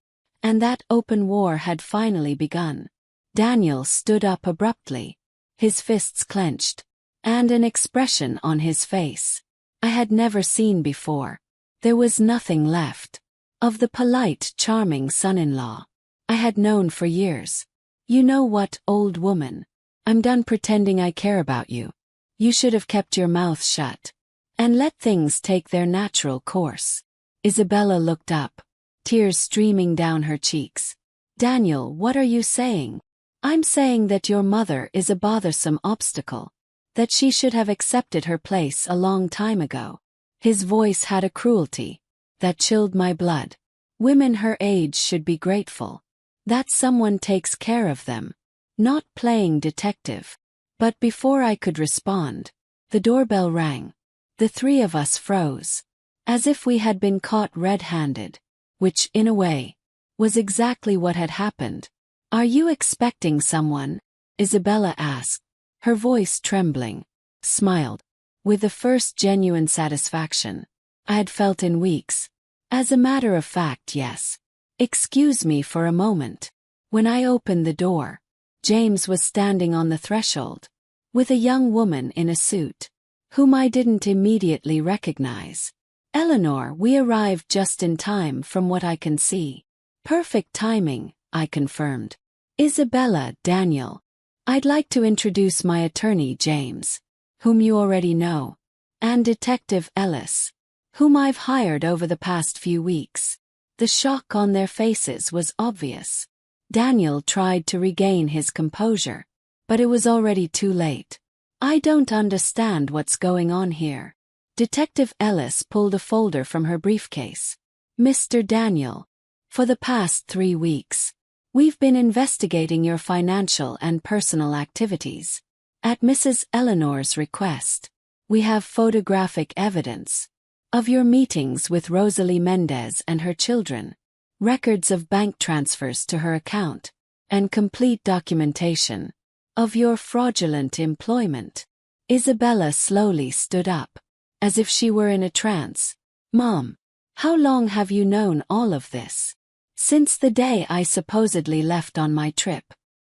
and that open war had finally begun. Daniel stood up abruptly, his fists clenched, and an expression on his face I had never seen before. There was nothing left of the polite, charming son-in-law I had known for years. "You know what, old woman? I'm done pretending I care about you. You should have kept your mouth shut and let things take their natural course." Isabella looked up, tears streaming down her cheeks. "Daniel, what are you saying?" "I'm saying that your mother is a bothersome obstacle, that she should have accepted her place a long time ago." His voice had a cruelty that chilled my blood. "Women her age should be grateful that someone takes care of them, not playing detective." But before I could respond, the doorbell rang. The 3 of us froze, as if we had been caught red-handed, which, in a way, was exactly what had happened. "Are you expecting someone?" Isabella asked, her voice trembling. Smiled, with the first genuine satisfaction I had felt in weeks. "As a matter of fact, yes. Excuse me for a moment." When I opened the door, James was standing on the threshold, with a young woman in a suit, whom I didn't immediately recognize. "Eleanor, we arrived just in time from what I can see." "Perfect timing," I confirmed. "Isabella, Daniel. I'd like to introduce my attorney James, whom you already know, and Detective Ellis, whom I've hired over the past few weeks. The shock on their faces was obvious. Daniel tried to regain his composure, but it was already too late. I don't understand what's going on here. Detective Ellis pulled a folder from her briefcase. Mr. Daniel, for the past 3 weeks, we've been investigating your financial and personal activities. At Mrs. Eleanor's request, we have photographic evidence of your meetings with Rosalie Mendez and her children, records of bank transfers to her account, and complete documentation of your fraudulent employment. Isabella slowly stood up, as if she were in a trance. Mom, how long have you known all of this? Since the day I supposedly left on my trip.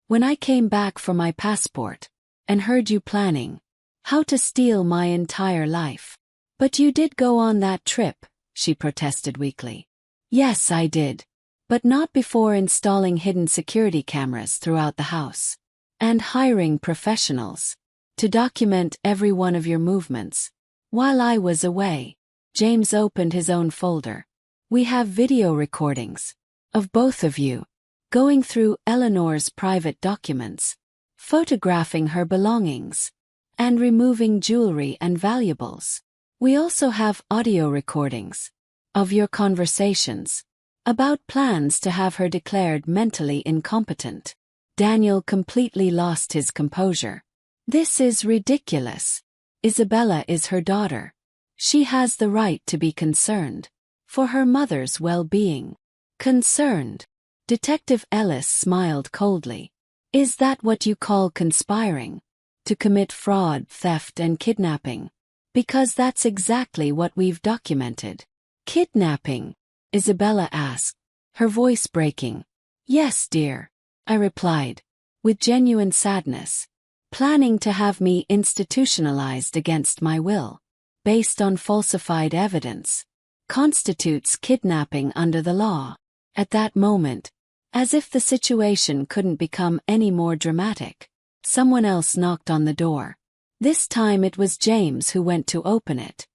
When I came back for my passport, and heard you planning how to steal my entire life. But you did go on that trip, she protested weakly. Yes, I did. But not before installing hidden security cameras throughout the house. And hiring professionals to document every one of your movements. While I was away, James opened his own folder. We have video recordings of both of you going through Eleanor's private documents, photographing her belongings, and removing jewelry and valuables. We also have audio recordings of your conversations about plans to have her declared mentally incompetent. Daniel completely lost his composure. This is ridiculous. Isabella is her daughter. She has the right to be concerned for her mother's well-being. Concerned? Detective Ellis smiled coldly. Is that what you call conspiring to commit fraud, theft, and kidnapping? Because that's exactly what we've documented. Kidnapping? Isabella asked, her voice breaking. Yes, dear, I replied, with genuine sadness. Planning to have me institutionalized against my will, based on falsified evidence, constitutes kidnapping under the law. At that moment, as if the situation couldn't become any more dramatic, someone else knocked on the door. This time it was James who went to open it,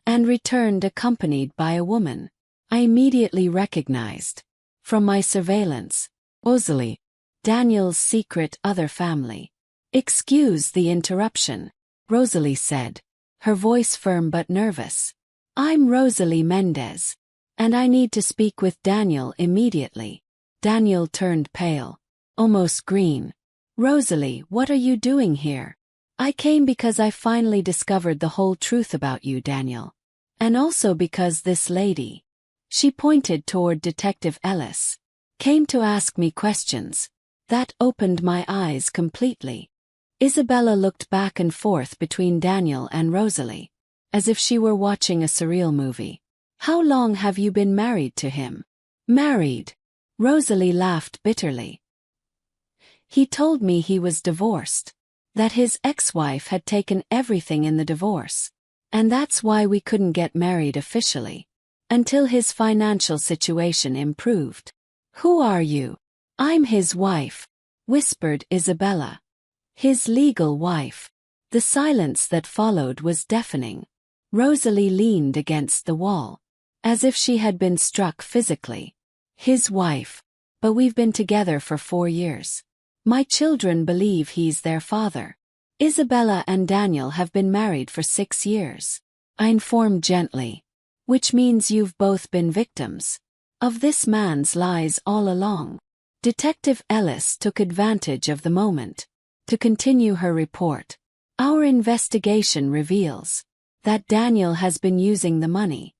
and returned accompanied by a woman I immediately recognized from my surveillance. Rosalie, Daniel's secret other family. Excuse the interruption, Rosalie said, her voice firm but nervous. I'm Rosalie Mendez, and I need to speak with Daniel immediately. Daniel turned pale, almost green. Rosalie, what are you doing here? I came because I finally discovered the whole truth about you, Daniel. And also because this lady, she pointed toward Detective Ellis, came to ask me questions. That opened my eyes completely. Isabella looked back and forth between Daniel and Rosalie, as if she were watching a surreal movie. How long have you been married to him? Married? Rosalie laughed bitterly. He told me he was divorced, that his ex-wife had taken everything in the divorce, and that's why we couldn't get married officially, until his financial situation improved. Who are you? I'm his wife, whispered Isabella. His legal wife. The silence that followed was deafening. Rosalie leaned against the wall, as if she had been struck physically. His wife. But we've been together for 4 years. My children believe he's their father. Isabella and Daniel have been married for 6 years. I informed gently. Which means you've both been victims of this man's lies all along. Detective Ellis took advantage of the moment to continue her report. Our investigation reveals that Daniel has been using the money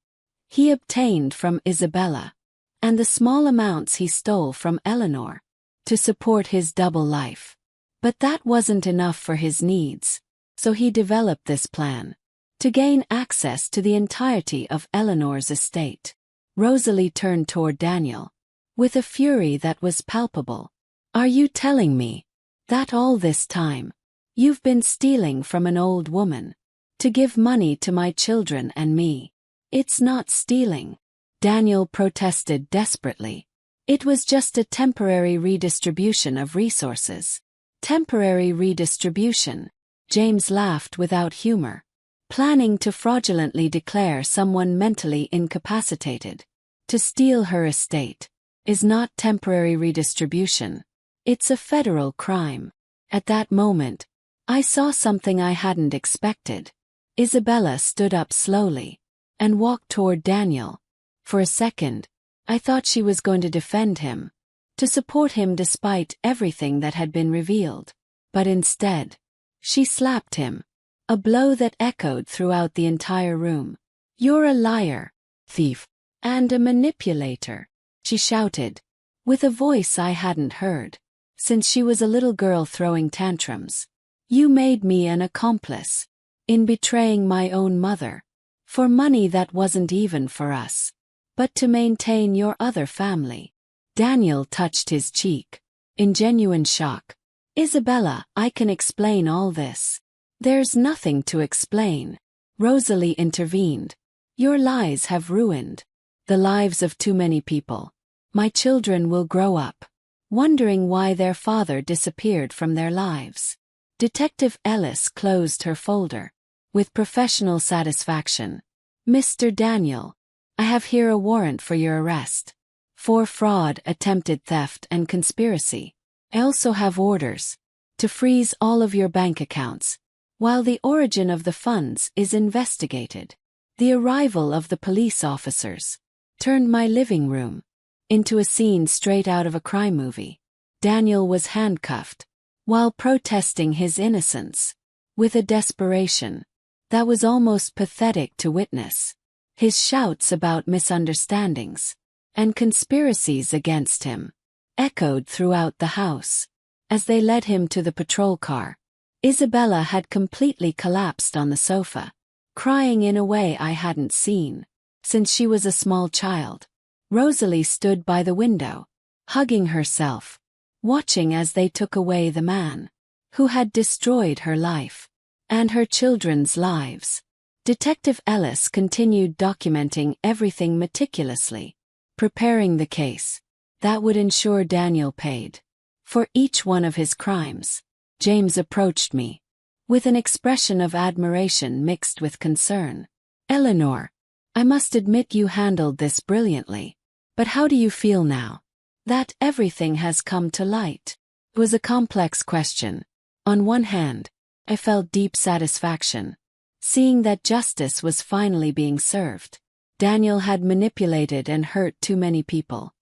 he obtained from Isabella and the small amounts he stole from Eleanor to support his double life. But that wasn't enough for his needs, so he developed this plan to gain access to the entirety of Eleanor's estate. Rosalie turned toward Daniel with a fury that was palpable. Are you telling me that all this time you've been stealing from an old woman to give money to my children and me? It's not stealing, Daniel protested desperately. It was just a temporary redistribution of resources. Temporary redistribution. James laughed without humor. planning to fraudulently declare someone mentally incapacitated to steal her estate is not temporary redistribution. It's a federal crime. At that moment, I saw something I hadn't expected. Isabella stood up slowly and walked toward Daniel. For a second, I thought she was going to defend him, to support him despite everything that had been revealed. But instead, she slapped him, a blow that echoed throughout the entire room. "You're a liar, thief, and a manipulator," she shouted, with a voice I hadn't heard since she was a little girl throwing tantrums. "You made me an accomplice in betraying my own mother, for money that wasn't even for us, but to maintain your other family." Daniel touched his cheek, in genuine shock. "Isabella, I can explain all this." "There's nothing to explain," Rosalie intervened. "Your lies have ruined the lives of too many people. My children will grow up wondering why their father disappeared from their lives." Detective Ellis closed her folder with professional satisfaction. "Mr. Daniel, I have here a warrant for your arrest for fraud, attempted theft, and conspiracy. I also have orders to freeze all of your bank accounts while the origin of the funds is investigated." The arrival of the police officers turned my living room into a scene straight out of a crime movie. Daniel was handcuffed while protesting his innocence with a desperation that was almost pathetic to witness. His shouts about misunderstandings and conspiracies against him echoed throughout the house. As they led him to the patrol car, Isabella had completely collapsed on the sofa, crying in a way I hadn't seen since she was a small child. Rosalie stood by the window, hugging herself, watching as they took away the man who had destroyed her life and her children's lives. Detective Ellis continued documenting everything meticulously, preparing the case that would ensure Daniel paid for each one of his crimes. James approached me with an expression of admiration mixed with concern. "Eleanor, I must admit you handled this brilliantly. But how do you feel now that everything has come to light?" It was a complex question. On one hand, I felt deep satisfaction, seeing that justice was finally being served. Daniel had manipulated and hurt too many people,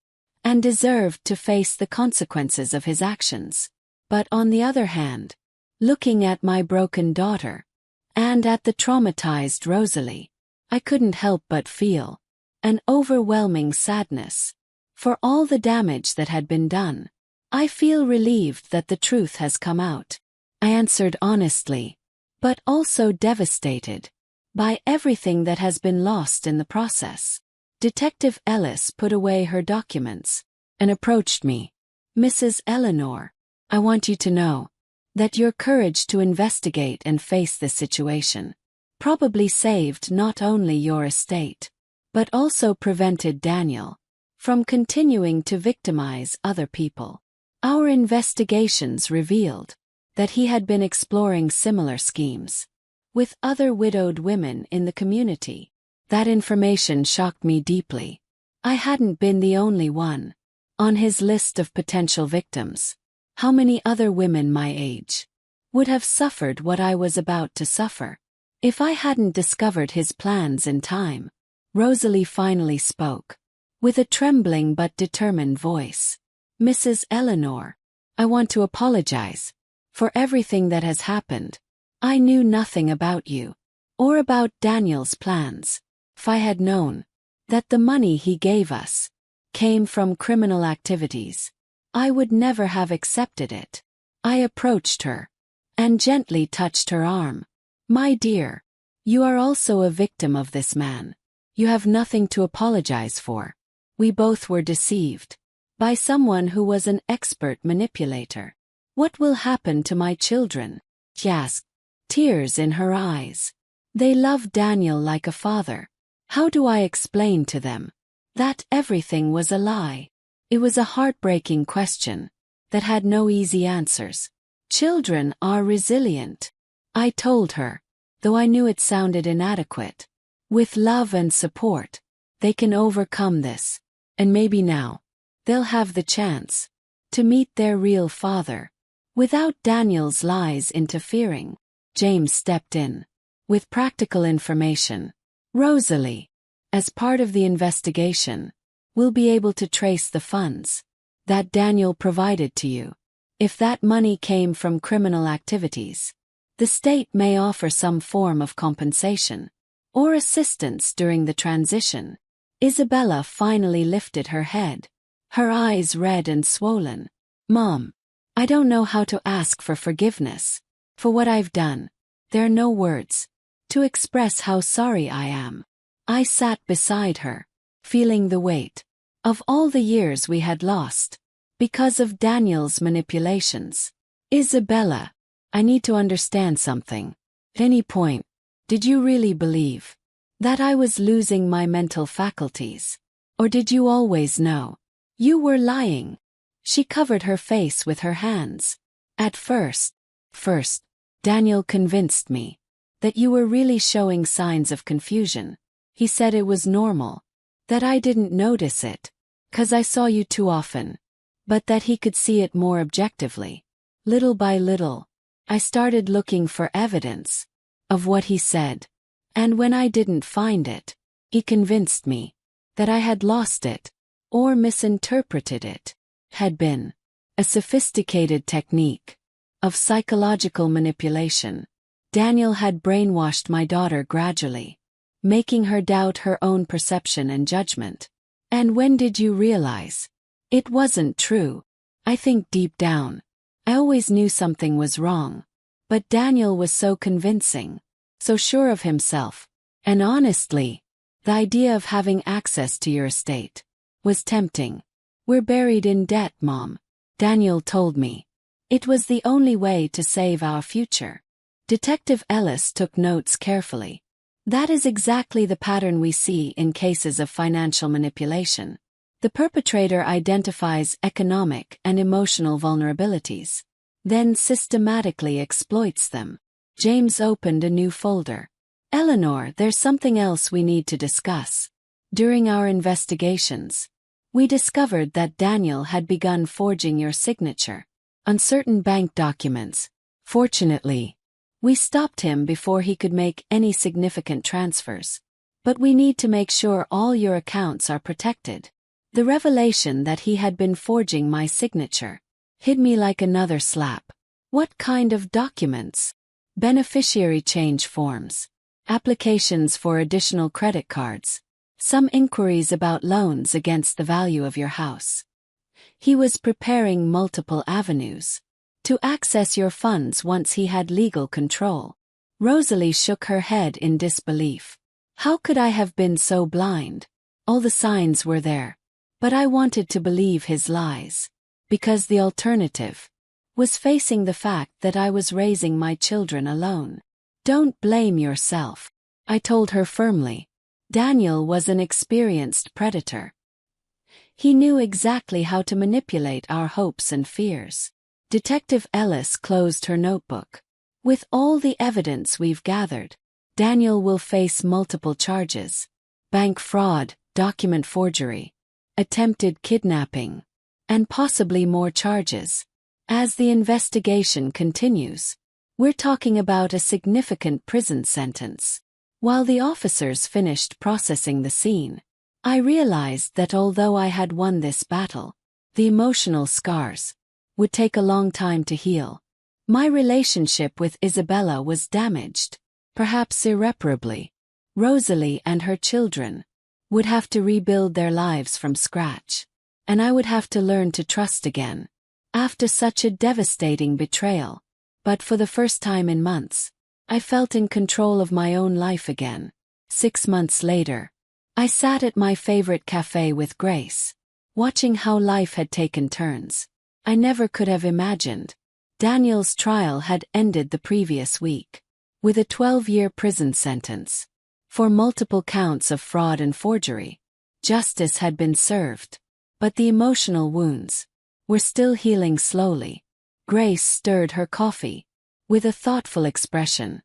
and deserved to face the consequences of his actions. But on the other hand, looking at my broken daughter, and at the traumatized Rosalie, I couldn't help but feel an overwhelming sadness for all the damage that had been done. "I feel relieved that the truth has come out," I answered honestly, "but also devastated by everything that has been lost in the process." Detective Ellis put away her documents and approached me. "Mrs. Eleanor, I want you to know that your courage to investigate and face this situation probably saved not only your estate, but also prevented Daniel from continuing to victimize other people. Our investigations revealed that he had been exploring similar schemes with other widowed women in the community. That information shocked me deeply. I hadn't been the only one on his list of potential victims. How many other women my age would have suffered what I was about to suffer if I hadn't discovered his plans in time? Rosalie finally spoke, with a trembling but determined voice. "Mrs. Eleanor, I want to apologize for everything that has happened. I knew nothing about you or about Daniel's plans. If I had known that the money he gave us came from criminal activities, I would never have accepted it." I approached her and gently touched her arm. "My dear, you are also a victim of this man. You have nothing to apologize for. We both were deceived by someone who was an expert manipulator. What will happen to my children?" she asked, tears in her eyes. "They love Daniel like a father. How do I explain to them that everything was a lie?" It was a heartbreaking question that had no easy answers. "Children are resilient," I told her. though I knew it sounded inadequate. With love and support, they can overcome this, and maybe now, they'll have the chance to meet their real father. Without Daniel's lies interfering, James stepped in with practical information. Rosalie, as part of the investigation, will be able to trace the funds that Daniel provided to you. If that money came from criminal activities, the state may offer some form of compensation or assistance during the transition. Isabella finally lifted her head, her eyes red and swollen. Mom, I don't know how to ask for forgiveness for what I've done. There are no words to express how sorry I am. I sat beside her, feeling the weight of all the years we had lost because of Daniel's manipulations. Isabella, I need to understand something. At any point, did you really believe that I was losing my mental faculties? Or did you always know you were lying? She covered her face with her hands. At first, Daniel convinced me that you were really showing signs of confusion. He said it was normal, that I didn't notice it, 'cause I saw you too often, but that he could see it more objectively. Little by little, I started looking for evidence of what he said, and when I didn't find it, he convinced me that I had lost it, or misinterpreted it. Had been a sophisticated technique of psychological manipulation. Daniel had brainwashed my daughter gradually, making her doubt her own perception and judgment. And when did you realize it wasn't true? I think deep down, I always knew something was wrong. But Daniel was so convincing, so sure of himself, and honestly, the idea of having access to your estate was tempting. We're buried in debt, Mom, Daniel told me. It was the only way to save our future. Detective Ellis took notes carefully. That is exactly the pattern we see in cases of financial manipulation. The perpetrator identifies economic and emotional vulnerabilities, then systematically exploits them. James opened a new folder. Eleanor, there's something else we need to discuss. During our investigations, we discovered that Daniel had begun forging your signature on certain bank documents. Fortunately, we stopped him before he could make any significant transfers. But we need to make sure all your accounts are protected. The revelation that he had been forging my signature hit me like another slap. What kind of documents? Beneficiary change forms, applications for additional credit cards, some inquiries about loans against the value of your house. He was preparing multiple avenues to access your funds once he had legal control. Rosalie shook her head in disbelief. How could I have been so blind? All the signs were there, but I wanted to believe his lies, because the alternative was facing the fact that I was raising my children alone. Don't blame yourself, I told her firmly. Daniel was an experienced predator. He knew exactly how to manipulate our hopes and fears. Detective Ellis closed her notebook. With all the evidence we've gathered, Daniel will face multiple charges: bank fraud, document forgery, attempted kidnapping, and possibly more charges. As the investigation continues, we're talking about a significant prison sentence. While the officers finished processing the scene, I realized that although I had won this battle, the emotional scars would take a long time to heal. My relationship with Isabella was damaged, perhaps irreparably. Rosalie and her children would have to rebuild their lives from scratch, and I would have to learn to trust again after such a devastating betrayal. But for the first time in months, I felt in control of my own life again. 6 months later, I sat at my favorite cafe with Grace, watching how life had taken turns. I never could have imagined. Daniel's trial had ended the previous week with a 12-year prison sentence for multiple counts of fraud and forgery. Justice had been served, but the emotional wounds were still healing slowly. Grace stirred her coffee with a thoughtful expression.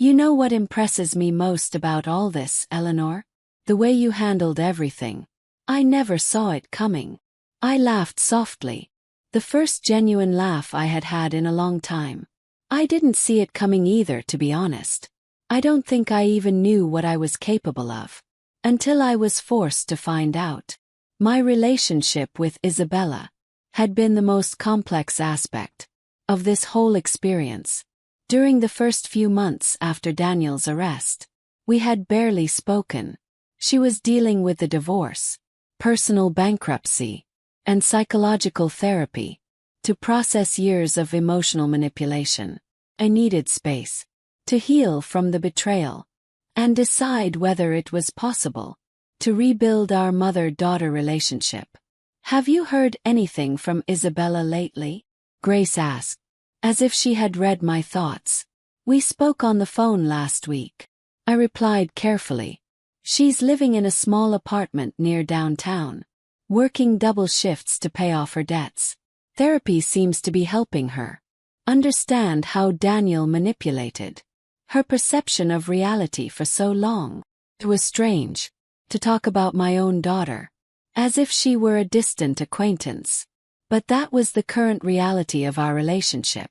You know what impresses me most about all this, Eleanor? The way you handled everything. I never saw it coming. I laughed softly. The first genuine laugh I had had in a long time. I didn't see it coming either, to be honest. I don't think I even knew what I was capable of. Until I was forced to find out. My relationship with Isabella had been the most complex aspect of this whole experience. During the first few months after Daniel's arrest, we had barely spoken. She was dealing with the divorce, personal bankruptcy, and psychological therapy to process years of emotional manipulation. I needed space to heal from the betrayal and decide whether it was possible to rebuild our mother-daughter relationship. Have you heard anything from Isabella lately? Grace asked, as if she had read my thoughts. We spoke on the phone last week. I replied carefully. She's living in a small apartment near downtown, working double shifts to pay off her debts. Therapy seems to be helping her understand how Daniel manipulated her perception of reality for so long. It was strange to talk about my own daughter, as if she were a distant acquaintance. But that was the current reality of our relationship.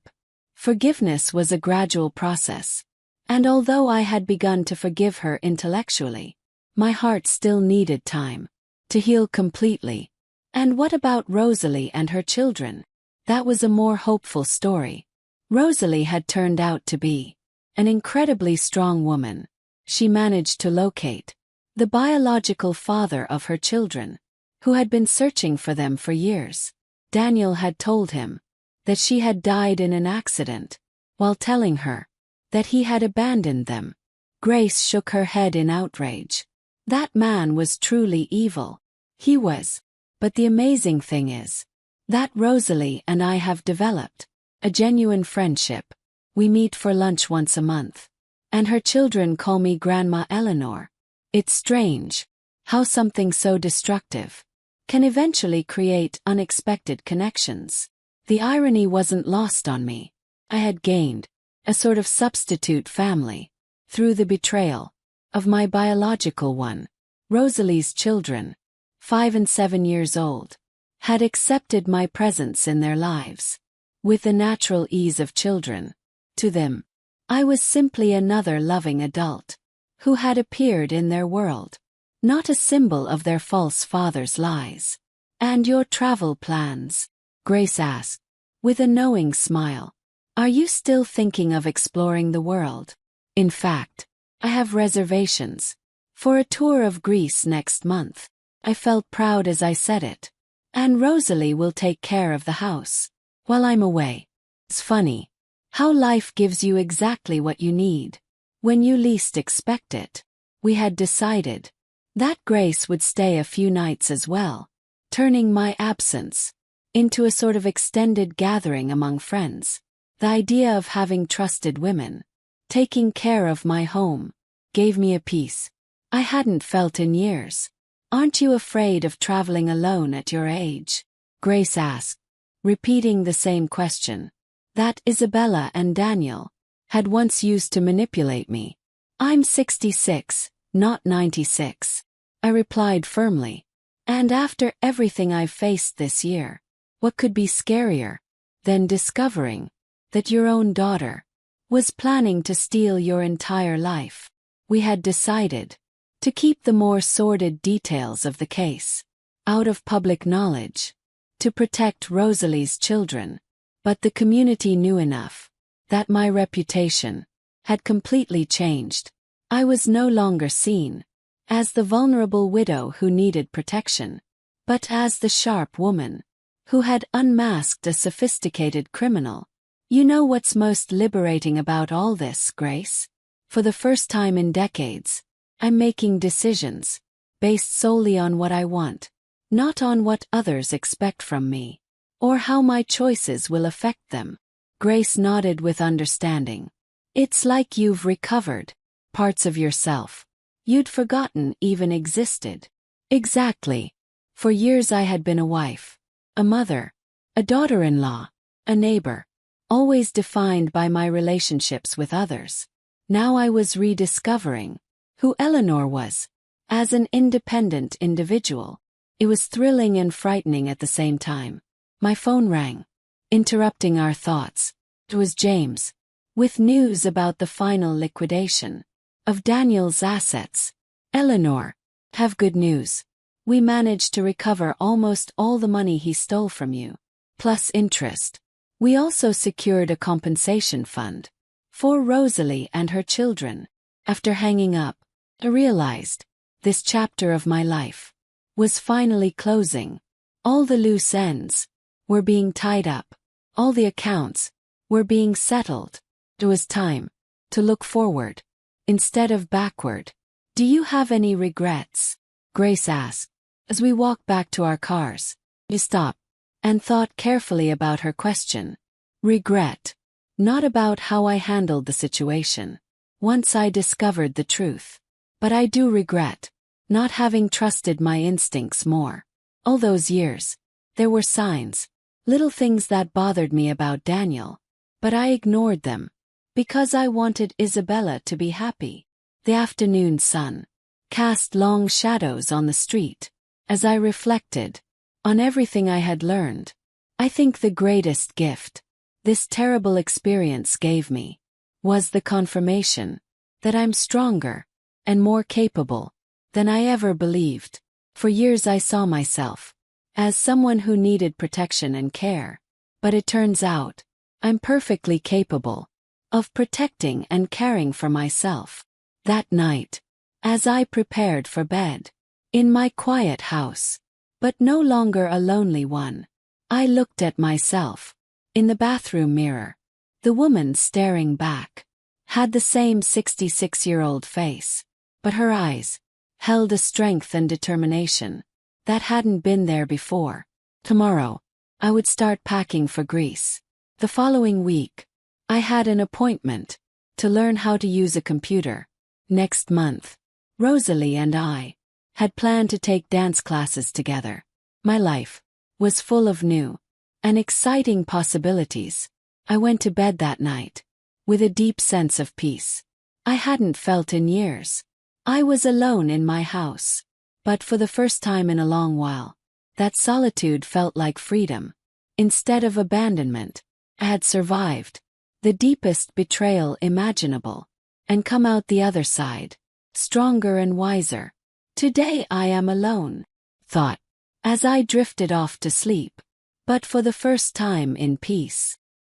Forgiveness was a gradual process, and although I had begun to forgive her intellectually, my heart still needed time to heal completely. And what about Rosalie and her children? That was a more hopeful story. Rosalie had turned out to be an incredibly strong woman. She managed to locate the biological father of her children, who had been searching for them for years. Daniel had told him that she had died in an accident, while telling her that he had abandoned them. Grace shook her head in outrage. That man was truly evil. He was. But the amazing thing is that Rosalie and I have developed a genuine friendship. We meet for lunch once a month, and her children call me Grandma Eleanor. It's strange how something so destructive can eventually create unexpected connections. The irony wasn't lost on me. I had gained a sort of substitute family through the betrayal of my biological one. Rosalie's children, 5 and 7 years old, had accepted my presence in their lives with the natural ease of children. To them, I was simply another loving adult who had appeared in their world, not a symbol of their false father's lies. And your travel plans? Grace asked, with a knowing smile. Are you still thinking of exploring the world? In fact, I have reservations for a tour of Greece next month. I felt proud as I said it. And Rosalie will take care of the house while I'm away. It's funny how life gives you exactly what you need when you least expect it. We had decided that Grace would stay a few nights as well, turning my absence into a sort of extended gathering among friends. The idea of having trusted women taking care of my home gave me a peace I hadn't felt in years. Aren't you afraid of traveling alone at your age? Grace asked, repeating the same question that Isabella and Daniel had once used to manipulate me. I'm 66, not 96. I replied firmly. And after everything I've faced this year, what could be scarier than discovering that your own daughter was planning to steal your entire life? We had decided to keep the more sordid details of the case out of public knowledge to protect Rosalie's children, but the community knew enough that my reputation had completely changed. I was no longer seen as the vulnerable widow who needed protection, but as the sharp woman who had unmasked a sophisticated criminal. You know what's most liberating about all this, Grace? For the first time in decades, I'm making decisions based solely on what I want, not on what others expect from me, or how my choices will affect them. Grace nodded with understanding. It's like you've recovered parts of yourself you'd forgotten even existed. Exactly. For years I had been a wife, a mother, a daughter-in-law, a neighbor, always defined by my relationships with others. Now I was rediscovering who Eleanor was as an independent individual. It was thrilling and frightening at the same time. My phone rang, interrupting our thoughts. It was James, with news about the final liquidation of Daniel's assets. Eleanor, have good news. We managed to recover almost all the money he stole from you, plus interest. We also secured a compensation fund for Rosalie and her children. After hanging up, I realized this chapter of my life was finally closing. All the loose ends were being tied up. All the accounts were being settled. It was time to look forward instead of backward. Do you have any regrets? Grace asked. As we walked back to our cars, we stopped and thought carefully about her question. Regret. Not about how I handled the situation once I discovered the truth. But I do regret not having trusted my instincts more. All those years, there were signs, little things that bothered me about Daniel, but I ignored them because I wanted Isabella to be happy. The afternoon sun cast long shadows on the street. As I reflected on everything I had learned, I think the greatest gift this terrible experience gave me was the confirmation that I'm stronger and more capable than I ever believed. For years I saw myself as someone who needed protection and care, but it turns out I'm perfectly capable of protecting and caring for myself. That night, as I prepared for bed, in my quiet house, but no longer a lonely one, I looked at myself in the bathroom mirror. The woman staring back had the same 66-year-old face, but her eyes held a strength and determination that hadn't been there before. Tomorrow, I would start packing for Greece. The following week, I had an appointment to learn how to use a computer. Next month, Rosalie and I had planned to take dance classes together. My life was full of new and exciting possibilities. I went to bed that night with a deep sense of peace I hadn't felt in years. I was alone in my house, but for the first time in a long while, that solitude felt like freedom. Instead of abandonment, I had survived the deepest betrayal imaginable and come out the other side, stronger and wiser. Today I am alone, thought, as I drifted off to sleep, but for the first time in peace.